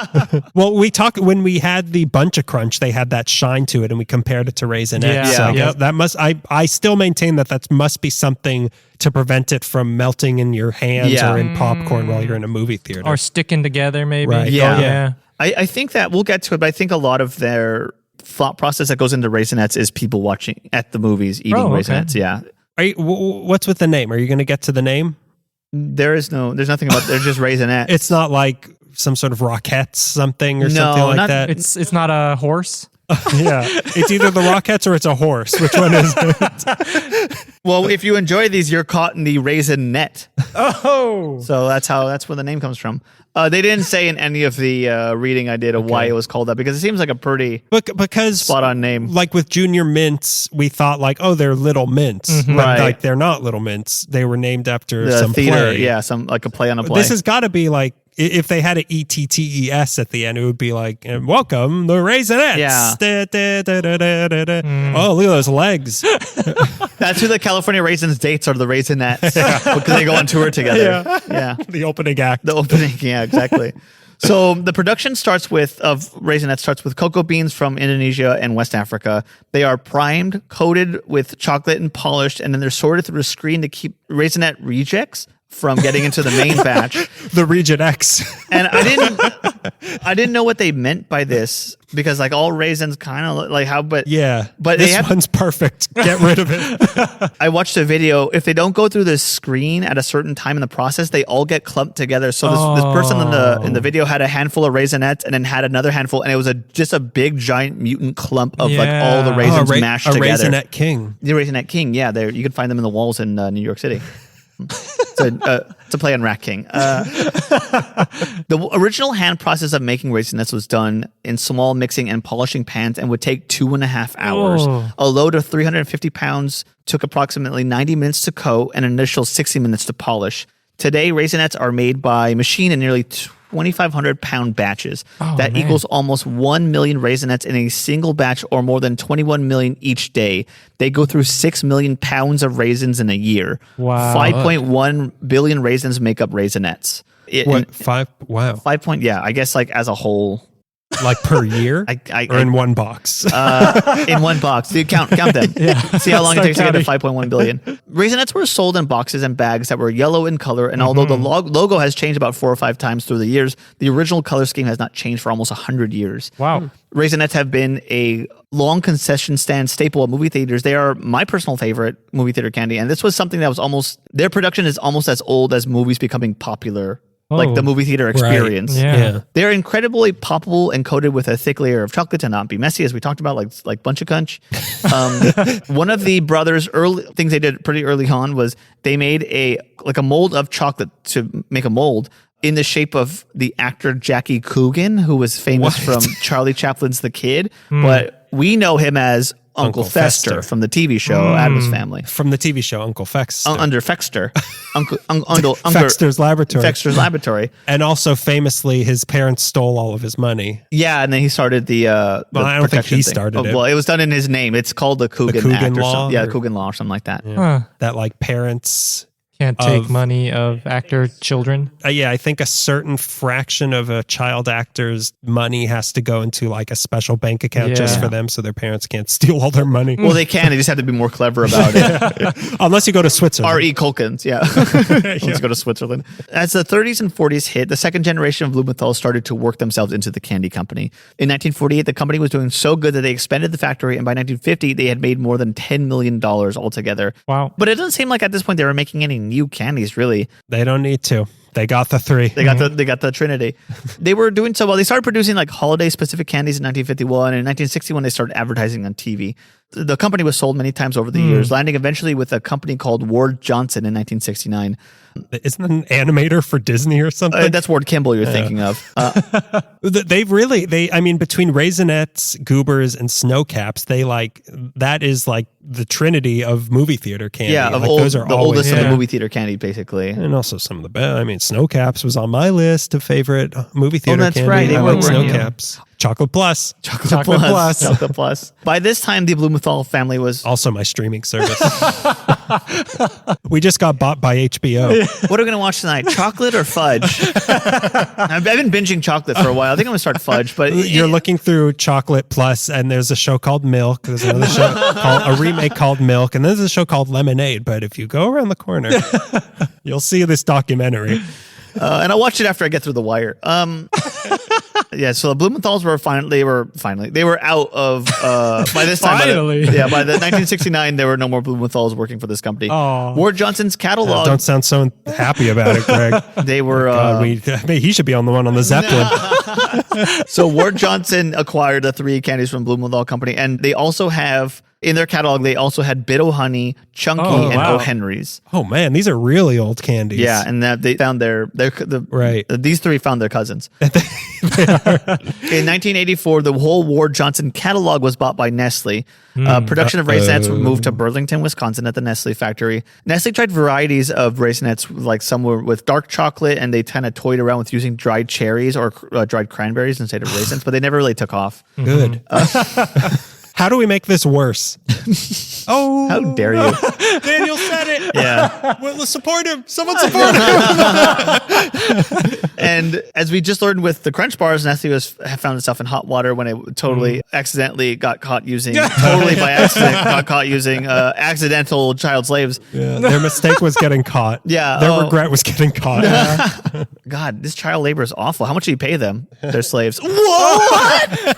Well, when we had the Bunch of Crunch, they had that shine to it, and we compared it to Raisinets. Yeah. So I Yep. guess that I still maintain that must be something to prevent it from melting in your hands or in popcorn while you're in a movie theater. Or sticking together, maybe. Right. Yeah. Yeah. I think that we'll get to it, but I think a lot of their thought process that goes into Raisinets is people watching at the movies eating Raisinets. Yeah. What's with the name? Are you going to get to the name? There's nothing about, they're just Raisinets. It's not like some sort of Rockettes something or something like that. It's not a horse. Yeah, it's either the Rockettes or it's a horse. Which one is it? Well, if you enjoy these, you're caught in the raisin net. Oh. So that's where the name comes from. They didn't say in any of the reading I did of why it was called that, because it seems like a pretty because spot on name. Like with Junior Mints, we thought like, oh, they're little mints, but Right. like they're not little mints. They were named after The some theater, play. yeah, some like a play on a play. This has got to be like, if they had an ETTES at the end, it would be like, welcome the Raisinets. Yeah. Oh, look at those legs. That's who the California Raisins dates are, the Raisinets, because they go on tour together. Yeah. The opening act. The opening, yeah, exactly. So the production of Raisinets starts with cocoa beans from Indonesia and West Africa. They are primed, coated with chocolate and polished, and then they're sorted through a screen to keep Raisinette rejects from getting into the main batch. The Region X. And I didn't know what they meant by this, because like all raisins kind of look like how, but but this one's perfect. Get rid of it. I watched a video. If they don't go through this screen at a certain time in the process, they all get clumped together. So this person in the video had a handful of Raisinets and then had another handful, and it was just a big giant mutant clump of like all the raisins mashed together. Raisinette King. The Raisinette King, yeah. You can find them in the walls in New York City. It's a play on Rat King. The original hand process of making Raisinets was done in small mixing and polishing pans and would take 2.5 hours. A load of 350 pounds took approximately 90 minutes to coat and an initial 60 minutes to polish. Today, Raisinets are made by machine in nearly 2,500 pound batches. That equals almost 1 million Raisinets in a single batch, or more than 21 million each day. They go through 6 million pounds of raisins in a year. Wow. 5.1 billion raisins make up Raisinets. Wow. 5 yeah, I guess like as a whole. Like per year? Or in one box? In one box. Dude, count them. See how long it takes to get to 5.1 billion. Raisinets were sold in boxes and bags that were yellow in color, and although the logo has changed about 4 or 5 times through the years, the original color scheme has not changed for almost 100 years. Wow. Raisinets have been a long concession stand staple at movie theaters. They are my personal favorite movie theater candy, and this was something that was their production is almost as old as movies becoming popular. Like the movie theater experience. Right. Yeah. They're incredibly poppable and coated with a thick layer of chocolate to not be messy, as we talked about, like Bunch of Crunch. One of the brothers' early things they did pretty early on was they made a mold of chocolate to make a mold in the shape of the actor Jackie Coogan, who was famous from Charlie Chaplin's The Kid, but we know him as Uncle Fester from the TV show Addams Family. From the TV show Uncle Fexter. Under Fexter. Fexter's Laboratory. Fexter's Laboratory. And also famously, his parents stole all of his money. Yeah, and then he started the I don't think he started it. Well, it was done in his name. It's called the Coogan, Coogan Act Law, the Coogan Law or something like that. That like parents Can't take money of actor children. Yeah, I think a certain fraction of a child actor's money has to go into like a special bank account just for them, so their parents can't steal all their money. Well, they can. They just have to be more clever about it. Unless you go to Switzerland. R.E. Culkins, yeah. Let's go to Switzerland. As the 30s and 40s hit, the second generation of Blumenthal started to work themselves into the candy company. In 1948, the company was doing so good that they expanded the factory, and by 1950, they had made more than $10 million altogether. Wow. But it doesn't seem like at this point they were making any new candies, really. They don't need to. They got the 3. They got the Trinity. They were doing so well. They started producing like holiday specific candies in 1951, and in 1961 they started advertising on TV. The company was sold many times over the years, landing eventually with a company called Ward Johnson in 1969. Isn't that an animator for Disney or something? That's Ward Kimball you're thinking of. Between Raisinets, Goobers, and Snowcaps, that is like the trinity of movie theater candy. Yeah, those are the always, oldest of the movie theater candy, basically. and also some of the best. I mean, Snowcaps was on my list of favorite movie theater that's candy. right. I They like were, Snowcaps. Chocolate Plus. Chocolate Plus. Chocolate Plus. By this time, the Blumenthal family was... Also my streaming service. We just got bought by HBO. What are we going to watch tonight? Chocolate or fudge? I've been binging chocolate for a while. I think I'm going to start fudge. But You're looking through Chocolate Plus, and there's a show called Milk. There's another show called a remake called Milk, and there's a show called Lemonade. But if you go around the corner, you'll see this documentary. And I'll watch it after I get through The Wire. Yeah, so the Blumenthals were they were out of by this time. Finally. By the 1969, there were no more Blumenthals working for this company. Oh. Ward Johnson's catalog. Don't sound so happy about it, Greg. They were. He should be on the one on the Zeppelin. So Ward Johnson acquired the 3 candies from Blumenthal Company, and they also have in their catalog. They also had Bit O'Honey, Chunky, and wow. O. Henry's. Oh man, these are really old candies. Yeah, and that they found these 3 found their cousins. In 1984, the whole Ward Johnson catalog was bought by Nestle. Production of Raisinets moved to Burlington, Wisconsin at the Nestle factory. Nestle tried varieties of Raisinets, like some were with dark chocolate, and they kind of toyed around with using dried cherries or dried cranberries instead of raisins, but they never really took off. Good. How do we make this worse? Oh, How dare you? Daniel said it. Yeah. Well, let's support him. Someone support him. And as we just learned with the Crunch Bars, Nestle found itself in hot water when it totally accidentally got caught using, accidental child slaves. Yeah, their mistake was getting caught. Yeah. Their regret was getting caught. God, this child labor is awful. How much do you pay them? They're slaves. What?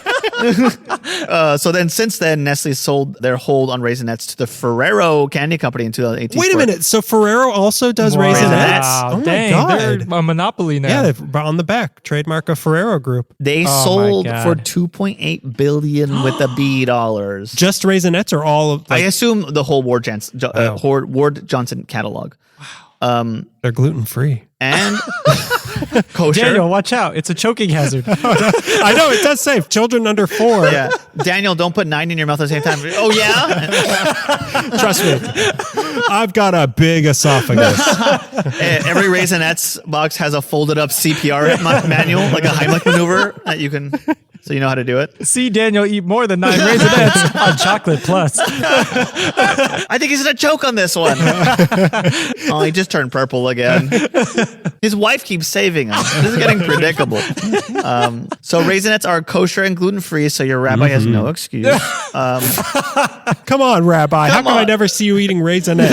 So then, since then, Nestle sold their hold on Raisinets to the Ferrero Candy Company in 2018. Wait a minute. So Ferrero also does Raisinets? Oh my Dang, God. they're a monopoly now. Yeah, they've on the back, trademark of Ferrero Group. They Oh sold my for God. $2.8 billion with the B dollars. Just Raisinets or all of I assume the whole Ward Johnson catalog. they're gluten free. And kosher. Daniel, watch out. It's a choking hazard. I know, it does say children under 4. Yeah. Daniel, don't put 9 in your mouth at the same time. Oh, yeah? Trust me. I've got a big esophagus. Every Raisinets box has a folded up CPR manual, like a Heimlich maneuver that you can, so you know how to do it. See Daniel eat more than 9 Raisinets on Chocolate Plus. I think he's going to choke on this one. Oh, he just turned purple again. His wife keeps saving him. This is getting predictable. So Raisinets are kosher and gluten-free, so your rabbi has no excuse. Come on, Rabbi. How Come come I on. never see you eating Raisinets?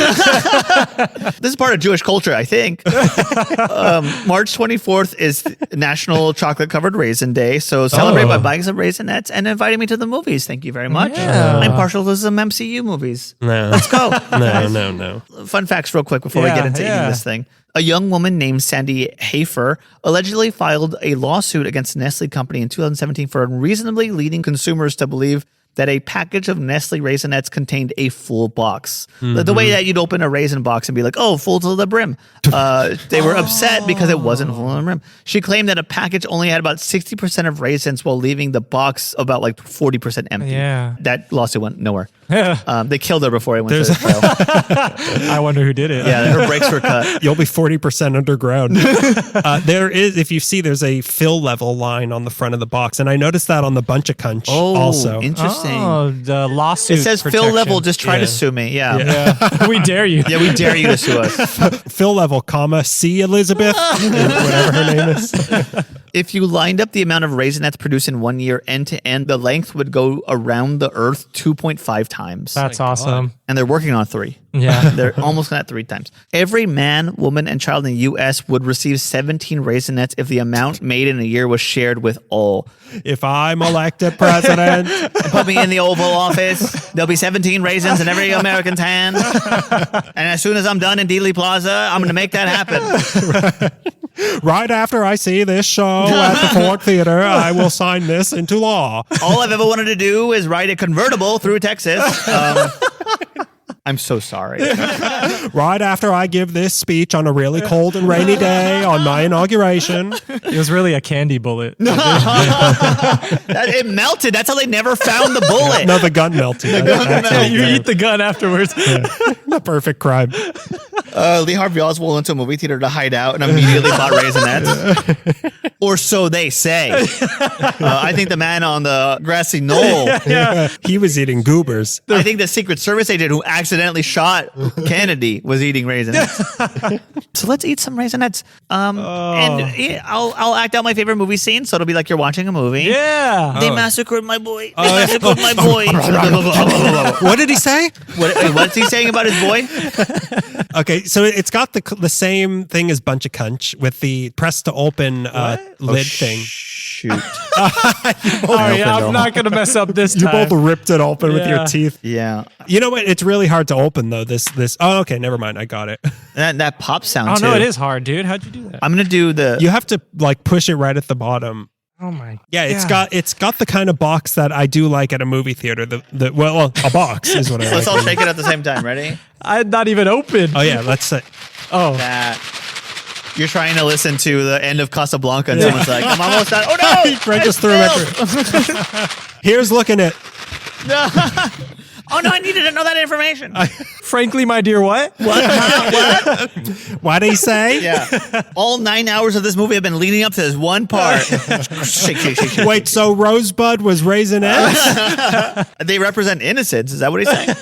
This is part of Jewish culture, I think. March 24th is National Chocolate Covered Raisin Day, so celebrate by buying some Raisinets and inviting me to the movies. Thank you very much. Yeah. I'm partial to some MCU movies. No. Let's go. No. Fun facts real quick before we get into eating this thing. A young woman named Sandy Hafer allegedly filed a lawsuit against Nestle Company in 2017 for unreasonably leading consumers to believe that a package of Nestle Raisinets contained a full box. The way that you'd open a raisin box and be like, oh, full to the brim. They were upset because it wasn't full to the brim. She claimed that a package only had about 60% of raisins while leaving the box about like 40% empty. Yeah. That lawsuit went nowhere. They killed her before I went to the trail. I wonder who did it. Yeah, her brakes were cut. You'll be 40% underground. There is, if you see, there's a fill level line on the front of the box. And I noticed that on the Bunch of Cunch also. Interesting. Oh, the lawsuit. It says protection. Phil Level, just try to sue me. Yeah. We dare you. Yeah, we dare you to sue us. Fill level, comma, C Elizabeth, whatever her name is. If you lined up the amount of Raisinets produced in 1 year end to end, the length would go around the Earth 2.5 times. That's awesome. And they're working on 3. Yeah. They're almost at 3 times. Every man, woman, and child in the U.S. would receive 17 Raisinets if the amount made in a year was shared with all. If I'm elected president. And put me in the Oval Office, there'll be 17 raisins in every American's hand. And as soon as I'm done in Dealey Plaza, I'm going to make that happen. Right after I see this show at the Ford Theater, I will sign this into law. All I've ever wanted to do is ride a convertible through Texas. I'm so sorry. Right after I give this speech on a really cold and rainy day on my inauguration. It was really a candy bullet. It melted. That's how they never found the bullet. No, the gun melted. You eat the gun afterwards. The perfect crime. Lee Harvey Oswald went to a movie theater to hide out and immediately bought Raisinets. Or so they say. I think the man on the grassy knoll. He was eating goobers. I think the Secret Service agent who accidentally shot Kennedy was eating Raisinets. So let's eat some Raisinets. And yeah, I'll act out my favorite movie scene, so it'll be like you're watching a movie. Yeah. They massacred my boy. They massacred my boy. What did he say? What's he saying about his boy? Okay, so it's got the same thing as Bunch of Cunch with the press to open lid thing. Shoot. Sorry, I'm not going to mess up this You time. both ripped it open with your Yeah. teeth. Yeah. You know what? It's really hard to open though. This. Oh, okay. Never mind. I got it. That pop sound Oh, too. no, it is hard, dude. How'd you do that? I'm going to do the... You have to like push it right at the bottom. Oh, my. Yeah, it's got the kind of box that I do like at a movie theater. Well, a box is what I Let's like. all shake it at the same time. Ready? I'm not even open. Oh yeah, let's say. Oh. That. You're trying to listen to the end of Casablanca and someone's like, I'm almost done. Oh no! Greg just threw him at Here's looking at. Oh no, I needed to know that information. Frankly, my dear, what? What? What'd he say? Yeah. All 9 hours of this movie have been leading up to this one part. Shake, shake, shake, shake. Wait, so Rosebud was Raisinets? They represent innocence. Is that what he's saying?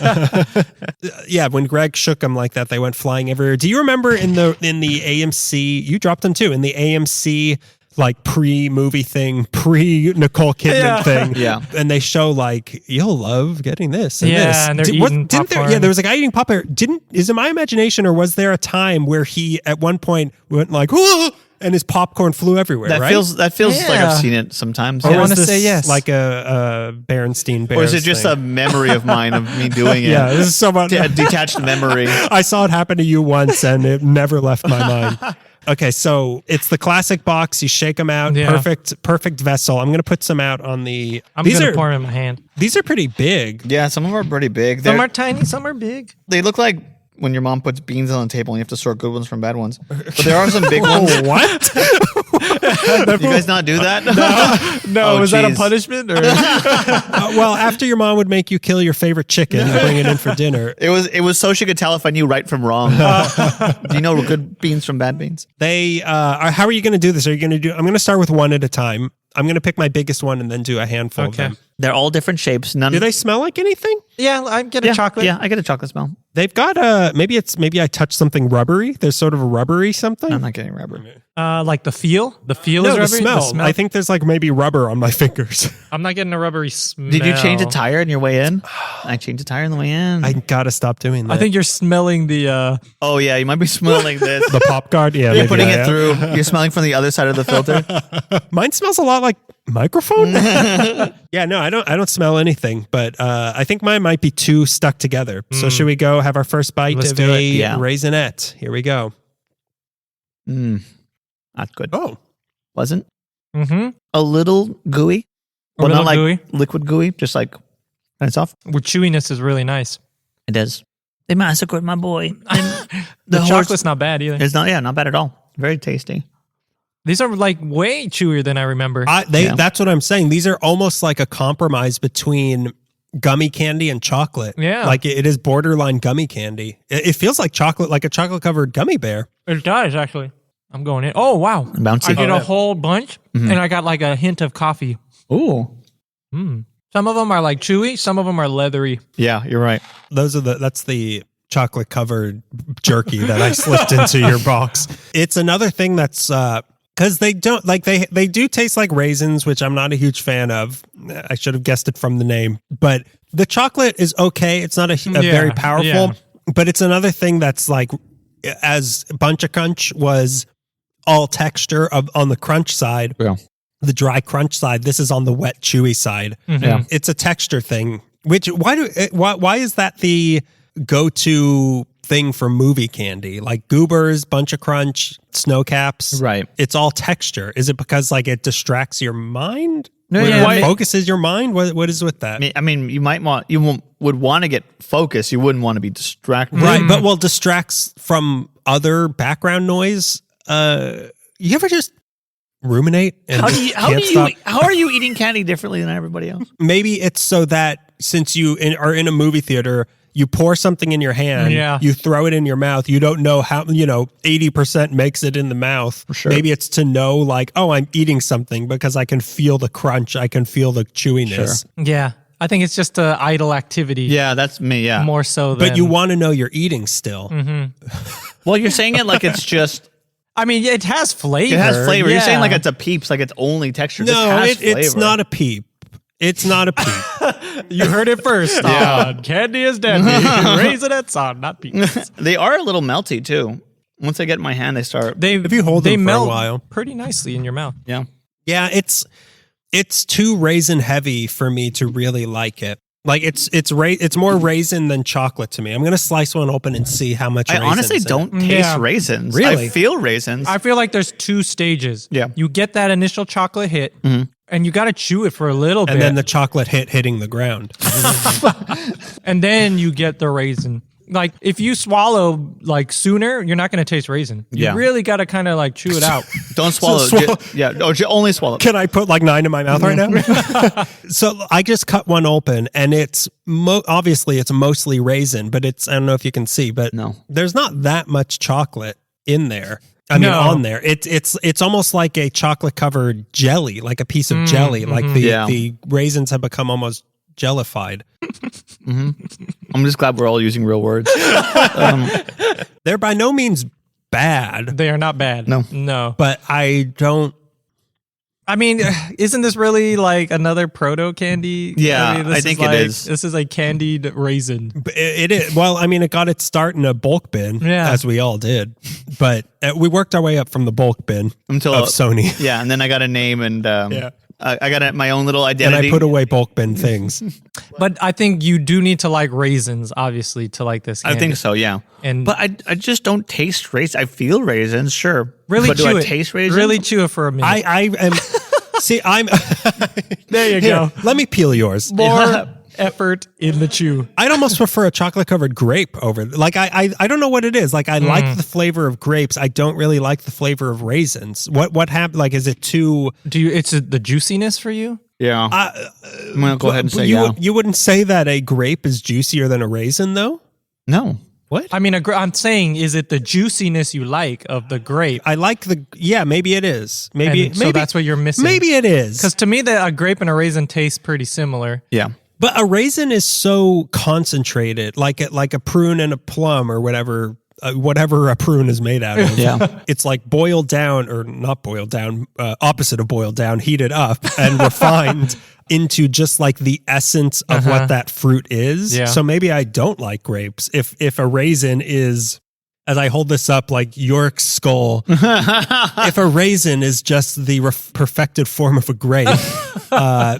Yeah, when Greg shook him like that, they went flying everywhere. Do you remember in the AMC? You dropped them too in the AMC. Like pre-movie thing, pre-Nicole Kidman thing. Yeah. And they show like, you'll love getting this and this. Yeah, and they're eating popcorn. There was a guy eating popcorn. Is it my imagination or was there a time where he at one point went like, whoa, and his popcorn flew everywhere, That right? feels like Yeah. I've seen it sometimes. Or Yeah. was wanna this say yes. like a Berenstein Bears Or is it just thing? a memory of mine of me doing it? Yeah, this is so much. A detached memory. I saw it happen to you once and it never left my mind. Okay, so it's the classic box. You shake them out. Yeah. Perfect vessel. I'm going to put some out on the... I'm going to pour them in my hand. These are pretty big. Yeah, some of them are pretty big. Some are tiny, some are big. They look like when your mom puts beans on the table and you have to sort good ones from bad ones. But there are some big ones. What? You guys not do that? No, Oh, was that a geez. punishment? Or? Well, after your mom would make you kill your favorite chicken and bring it in for dinner, It was so she could tell if I knew right from wrong. Do you know good beans from bad beans? they... how are you going to do this? Are you going to do... I'm going to start with one at a time. I'm going to pick my biggest one and then do a handful of Okay. them. They're all different shapes. None. Do they smell like anything? Yeah, I'm getting chocolate. Yeah, I get a chocolate smell. They've got maybe I touched something rubbery. There's sort of a rubbery something. I'm not getting rubber. Like the feel? The feel No, is the rubbery? smell. I think there's like maybe rubber on my fingers. I'm not getting a rubbery smell. Did you change a tire on your way in? I changed a tire on the way in. I gotta stop doing that. I think you're smelling the... Oh yeah, you might be smelling this. the pop guard. Yeah, You're maybe putting I it am. through. You're smelling from the other side of the filter. Mine smells a lot like microphone. Yeah, no, I don't smell anything, but I think mine might be too stuck together. So should we go have our first bite Let's of do it. a Yeah. raisinette? Here we go. Not good. Oh, Wasn't Mm-hmm. a little gooey. A Well, little not like gooey. liquid gooey, just like and it's off. With chewiness is really nice. It is. They massacred my boy. The horse- chocolate's not bad either. It's not bad at all. Very tasty. These are like way chewier than I remember. that's what I'm saying. These are almost like a compromise between gummy candy and chocolate. Yeah. Like it is borderline gummy candy. It feels like chocolate, like a chocolate covered gummy bear. It does, actually. I'm going in. Oh, wow. Bouncy. I get a whole bunch, and I got like a hint of coffee. Ooh. Some of them are like chewy. Some of them are leathery. Yeah, you're right. That's the chocolate covered jerky that I slipped into your box. It's another thing that's because they don't like they do taste like raisins, which I'm not a huge fan of. I should have guessed it from the name, but the chocolate is okay. It's not a very powerful, but it's another thing that's like, as Bunch of Crunch was all texture on the crunch side. Yeah. The dry crunch side. This is on the wet chewy side. Yeah. It's a texture thing. Which why is that the go-to thing for movie candy? Like Goobers, Bunch of Crunch, Snow Caps. Right. It's all texture. Is it because like it distracts your mind? No, It focuses your mind? What is with that? I mean, you would want to get focused. You wouldn't want to be distracted. Right, but distracts from other background noise. You ever just ruminate? And How are you eating candy differently than everybody else? Maybe it's so that since you are in a movie theater, you pour something in your hand, you throw it in your mouth. You don't know how, 80% makes it in the mouth. Sure. Maybe it's to know like, oh, I'm eating something because I can feel the crunch. I can feel the chewiness. Sure. Yeah. I think it's just an idle activity. Yeah, that's me. Yeah. More so than... But you want to know you're eating still. Well, you're saying it like it's just... I mean, it has flavor. It has flavor. Yeah. You're saying like it's a Peeps, like it's only texture. No, This has it's flavor. not a peep. It's not a peep. You heard it first on Candy is Dandy. Raisinets on Not Peeps. They are a little melty too. Once they get in my hand, they start. If you hold they them for a melt while. pretty nicely in your mouth. Yeah. Yeah, it's too raisin heavy for me to really like it. Like it's more raisin than chocolate to me. I'm gonna slice one open and see how much. I honestly don't taste Yeah. raisins. Really? I feel raisins. I feel like there's two stages. Yeah. You get that initial chocolate hit, and you got to chew it for a little bit. And then the chocolate hitting the ground. and then you get the raisin. Like if you swallow like sooner, you're not going to taste raisin. You Yeah. really got to kind of like chew it out. Don't swallow. swallow- Only swallow. Can I put like 9 in my mouth right now? So I just cut one open, and it's obviously it's mostly raisin, but I don't know if you can see, but No. there's not that much chocolate in there. I mean, No. on there, it's almost like a chocolate covered jelly, like a piece of jelly. Like the raisins have become almost jellified. I'm just glad we're all using real words. They're by no means bad, They are not bad. No. but I don't. I mean, isn't this really like another proto candy? Yeah, mean, this I think is it like- is. This is a candied raisin. It is. Well, I mean, it got its start in a bulk bin, Yeah. as we all did. But we worked our way up from the bulk bin Until of Sony. Yeah, and then I got a name and Yeah. I got my own little And identity. I put away bulk bin things. But I think you do need to like raisins, obviously, to like this candy. I think so. Yeah. And But I just don't taste raisins. I feel raisins, sure. really but chew do I it. taste raisins? Really chew it for a minute. I am. See, I'm. there you Here, go. let me peel yours. More effort in the chew. I'd almost prefer a chocolate covered grape over. Like I don't know what it is. Like I like the flavor of grapes. I don't really like the flavor of raisins. What happened? Like, is it too? It's the juiciness for you? Yeah. I'm gonna go ahead and say You wouldn't say that a grape is juicier than a raisin, though. no. What? I mean, I'm saying, is it the juiciness you like of the grape? I like maybe it is. Maybe And so that's what you're missing. Maybe it is. Because to me, a grape and a raisin taste pretty similar. Yeah. But a raisin is so concentrated, like a prune and a plum or whatever a prune is made out of. Yeah. It's like boiled down, or not boiled down, opposite of boiled down, heated up and refined into just like the essence of what that fruit is. Yeah. So maybe I don't like grapes. If a raisin is, as I hold this up like York's skull, if a raisin is just the perfected form of a grape,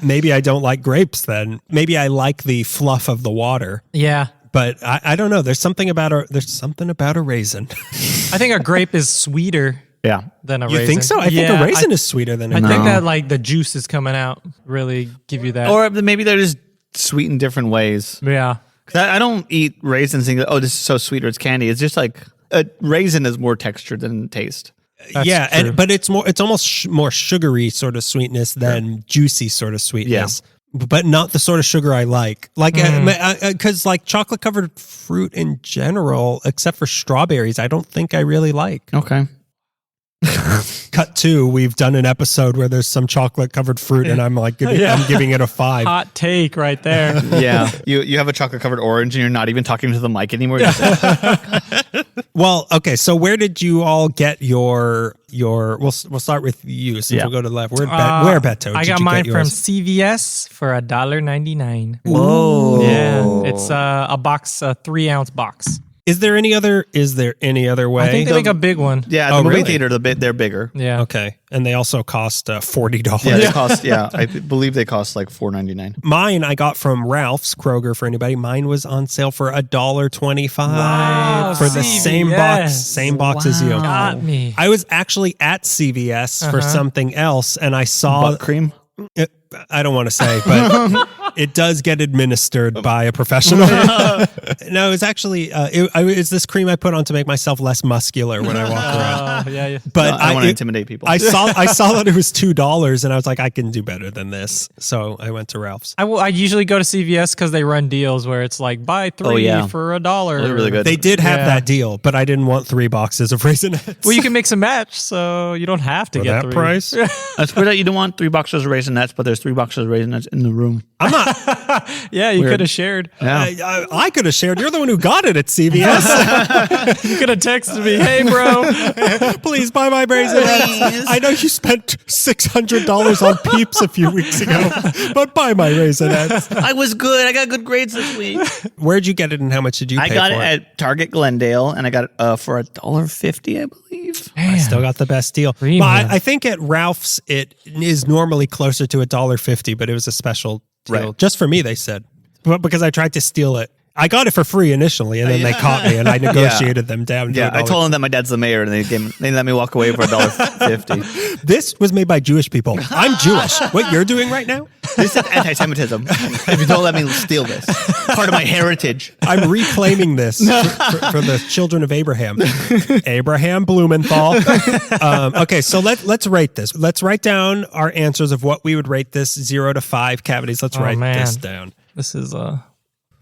maybe I don't like grapes then. Maybe I like the fluff of the water. Yeah. But I don't know. There's something about a raisin. I think a grape is sweeter Yeah. than a You raisin. think so? I think a raisin is sweeter than a I grape. think that like the juice is coming out really give you that. Or maybe they're just sweet in different ways. yeah. 'Cause I don't eat raisins thinking, oh, this is so sweet or it's candy. It's just like a raisin is more texture than taste. Yeah, true. but it's almost more sugary sort of sweetness than juicy sort of sweetness. but not the sort of sugar I like. Like, because like chocolate covered fruit in general, except for strawberries, I don't think I really like. Okay. Cut 2, we've done an episode where there's some chocolate covered fruit, and I'm like, I'm giving it a 5. Hot take right there. Yeah. You have a chocolate covered orange and you're not even talking to the mic anymore. Well, okay. So where did you all get your? We'll start with you since we'll go to the left. Where Beto? I got mine from CVS for $1.99. Whoa. Yeah, it's a box, a 3-ounce box. Is there any other way? I think they make a big one. Yeah, the movie theater, they're bigger. Yeah. Okay. And they also cost $40. Yeah, they cost. Yeah, I believe they cost like $4.99. Mine I got from Ralph's Kroger for anybody. Mine was on sale for $1.25 Wow, for the same box as you. Got me. I was actually at CVS for something else, and I saw Butt cream. I don't want to say, but it does get administered by a professional. No, it's actually it's this cream I put on to make myself less muscular when I walk around. Yeah. But I don't want to intimidate people. I saw that it was $2, and I was like, I can do better than this. So I went to Ralph's. I usually go to CVS because they run deals where it's like buy 3 for $1. They're really good. They did have that deal, but I didn't want 3 boxes of Raisinets. Well, you can mix and match, so you don't have to For get that 3. price. That's weird that you don't want 3 boxes of Raisinets, but there's 3 boxes of Raisinets in the room. I'm not. Yeah, you could have shared. Yeah. I could have shared. You're the one who got it at CVS. You could have texted me, hey, bro. Please buy my Raisinets. I know you spent $600 on Peeps a few weeks ago, but buy my Raisinets. I was good. I got good grades this week. Where'd you get it, and how much did you pay I got for it at Target Glendale, and I got it for $1.50, I believe. I still got the best deal. But I think at Ralph's it is normally closer to $1.50, but it was a special deal. Right. Just for me, they said. But because I tried to steal it. I got it for free initially, and then they caught me, and I negotiated them down. Yeah, I told them that my dad's the mayor, and they let me walk away for $1.50. This was made by Jewish people. I'm Jewish. What you're doing right now? This is anti-Semitism. If you don't let me steal this, part of my heritage. I'm reclaiming this for the children of Abraham. Abraham Blumenthal. Okay, so let's rate this. Let's write down our answers of what we would rate this 0 to 5 cavities. Let's write this down. This is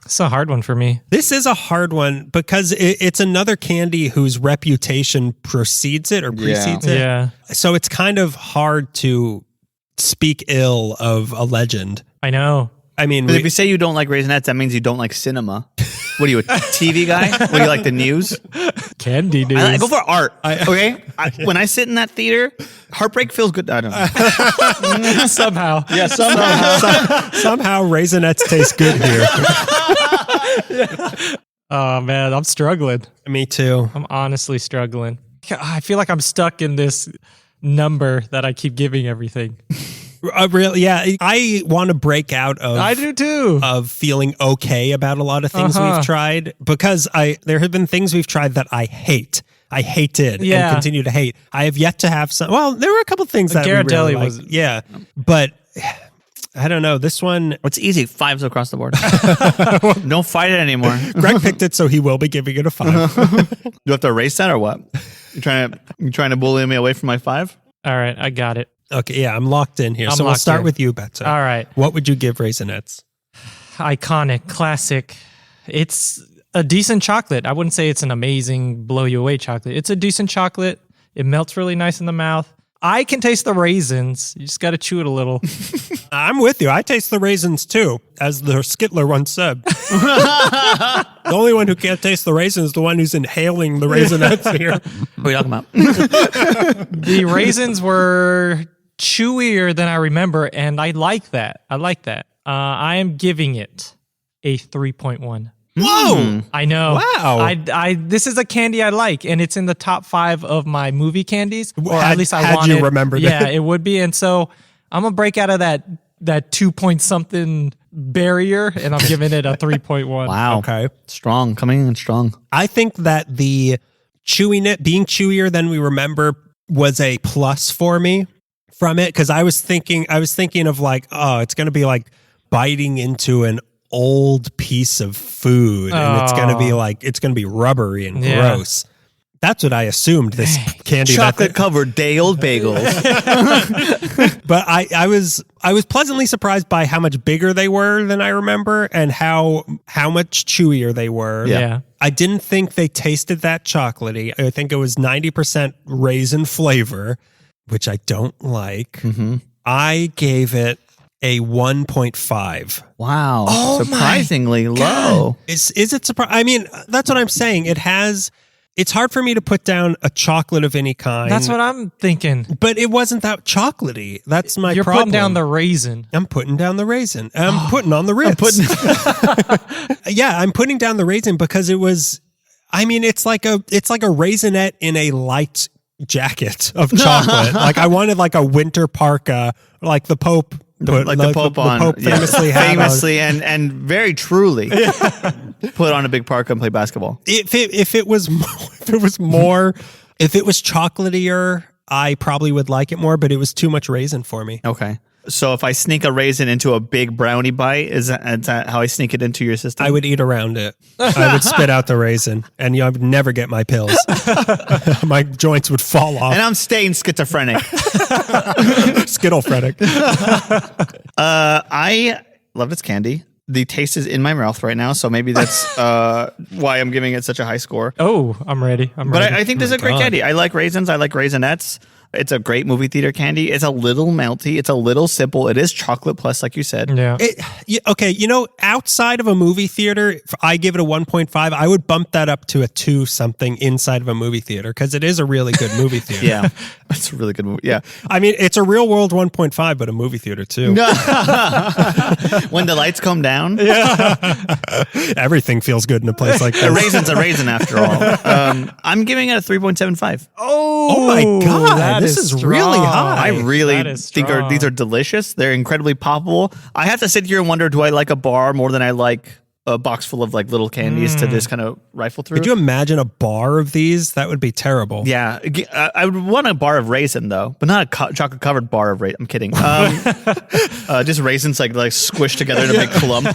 it's a hard one for me. This is a hard one because it's another candy whose reputation precedes it or precedes it. Yeah. So it's kind of hard to speak ill of a legend. I know. I mean, But if you say you don't like Raisinets, that means you don't like cinema. What are you, a TV guy? What do you like, the news? Candy news. I go for art. Okay, when I sit in that theater, heartbreak feels good. I don't know. Somehow. Yeah, somehow. somehow Raisinets taste good here. Oh, man, I'm struggling. Me too. I'm honestly struggling. I feel like I'm stuck in this number that I keep giving everything. Really? Yeah. I want to break out of. I do too. Of feeling okay about a lot of things we've tried because there have been things we've tried that I hate. I hated and continue to hate. I have yet to have some. Well, there were a couple things that Ghirardelli we really liked. Yeah, but I don't know. This one, It's easy. 5s across the board. Don't fight it anymore. Greg picked it, so he will be giving it a 5. Do you have to erase that or what? You trying to bully me away from my 5? All right, I got it. Okay, yeah, I'm locked in here. I'm So we'll locked start in. with you, Beto. All right. What would you give Raisinets? Iconic, classic. It's a decent chocolate. I wouldn't say it's an amazing blow you away chocolate. It's a decent chocolate. It melts really nice in the mouth. I can taste the raisins. You just got to chew it a little. I'm with you. I taste the raisins too, as the Skittler once said. The only one who can't taste the raisins is the one who's inhaling the Raisinets here. What are you talking about? The raisins were chewier than I remember, and I like that. I am giving it a 3.1. Whoa! I know. Wow. I this is a candy I like, and it's in the top 5 of my movie candies. Or at least I had wanted. you remembered Yeah, that. it would be. And so I'm gonna break out of that 2-point-something barrier, and I'm giving it a 3.1. Wow. Okay. Strong. Coming in strong. I think that the chewiness, being chewier than we remember, was a plus for me from it because I was thinking of like, oh, it's gonna be like biting into an old piece of food and it's going to be rubbery and gross. That's what I assumed this candy. Chocolate covered day old bagels. But I was pleasantly surprised by how much bigger they were than I remember, and how much chewier they were. Yeah. I didn't think they tasted that chocolatey. I think it was 90% raisin flavor, which I don't like. Mm-hmm. I gave it a 1.5. Wow. Oh surprisingly low. Is it surprising? I mean, that's what I'm saying. It's hard for me to put down a chocolate of any kind. That's what I'm thinking. But it wasn't that chocolatey. That's my You're problem. putting down the raisin. I'm putting down the raisin. I'm putting on the Ritz. I'm putting down the raisin because it was, I mean, it's like a raisinette in a light jacket of chocolate. Like I wanted like a winter parka, like the Pope. The Pope on. The Pope famously had famously and very truly put on a big parka and play basketball. If it was chocolatier, I probably would like it more, but it was too much raisin for me. Okay. So if I sneak a raisin into a big brownie bite, is that how I sneak it into your system? I would eat around it. I would spit out the raisin, and I would never get my pills. My joints would fall off. And I'm staying schizophrenic. Skittle-phrenic. I love this candy. The taste is in my mouth right now, so maybe that's why I'm giving it such a high score. Oh, I'm ready. But I think this is a great God. candy. I like raisins. I like Raisinets. It's a great movie theater candy. It's a little melty. It's a little simple. It is chocolate plus, like you said. Yeah. Okay, outside of a movie theater, I give it a 1.5. I would bump that up to a 2 something inside of a movie theater because it is a really good movie theater. Yeah, it's a really good movie. Yeah. I mean, it's a real world 1.5, but a movie theater too. When the lights come down. Everything feels good in a place like A this. raisin's a raisin after all. I'm giving it a 3.75. Oh my God. that This is really strong. high. I really That is think strong. these are delicious. They're incredibly poppable. I have to sit here and wonder, do I like a bar more than I like a box full of like little candies to just kind of rifle through? Could you imagine a bar of these? That would be terrible. Yeah, I would want a bar of raisin though, but not a chocolate covered bar of raisin. I'm kidding. Just raisins like squished together in a big clump.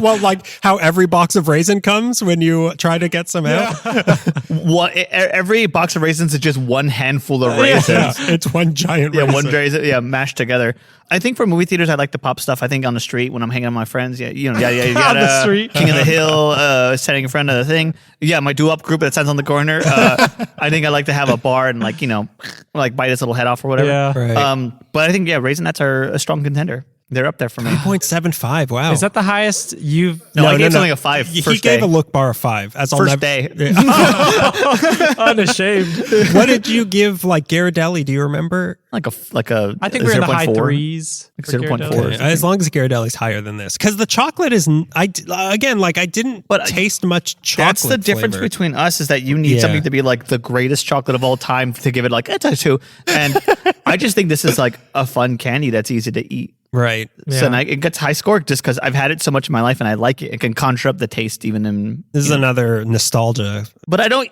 Well, like how every box of raisin comes when you try to get some out. Every box of raisins is just one handful of raisins. Yeah, it's one giant Yeah, raisin. one raisin, mashed together. I think for movie theaters, I like the pop stuff. I think on the street when I'm hanging out with my friends, yada On the street. King of the Hill, standing in front of the thing. Yeah, my doo-wop group that stands on the corner. I think I like to have a bar and like bite its little head off or whatever. Yeah. Right. But I think Raisinets are a strong contender. They're up there for me. 0.75. Wow. Is that the highest you've No, I gave something a 5 He first gave day. a look bar a 5. As I'll First never, day. unashamed? What did you give like Ghirardelli? Do you remember? like a I think we're in the high 0.4. threes. Like for 0.4. Ghirardelli. As long as Ghirardelli's higher than this, because the chocolate is. I didn't But taste much chocolate. That's the difference flavor. between us is that you need Yeah. something to be like the greatest chocolate of all time to give it like it's a 2. And I just think this is like a fun candy that's easy to eat. Right. So Yeah. it gets high score just because I've had it so much in my life and I like it. It can conjure up the taste even in. This is another nostalgia. But I don't.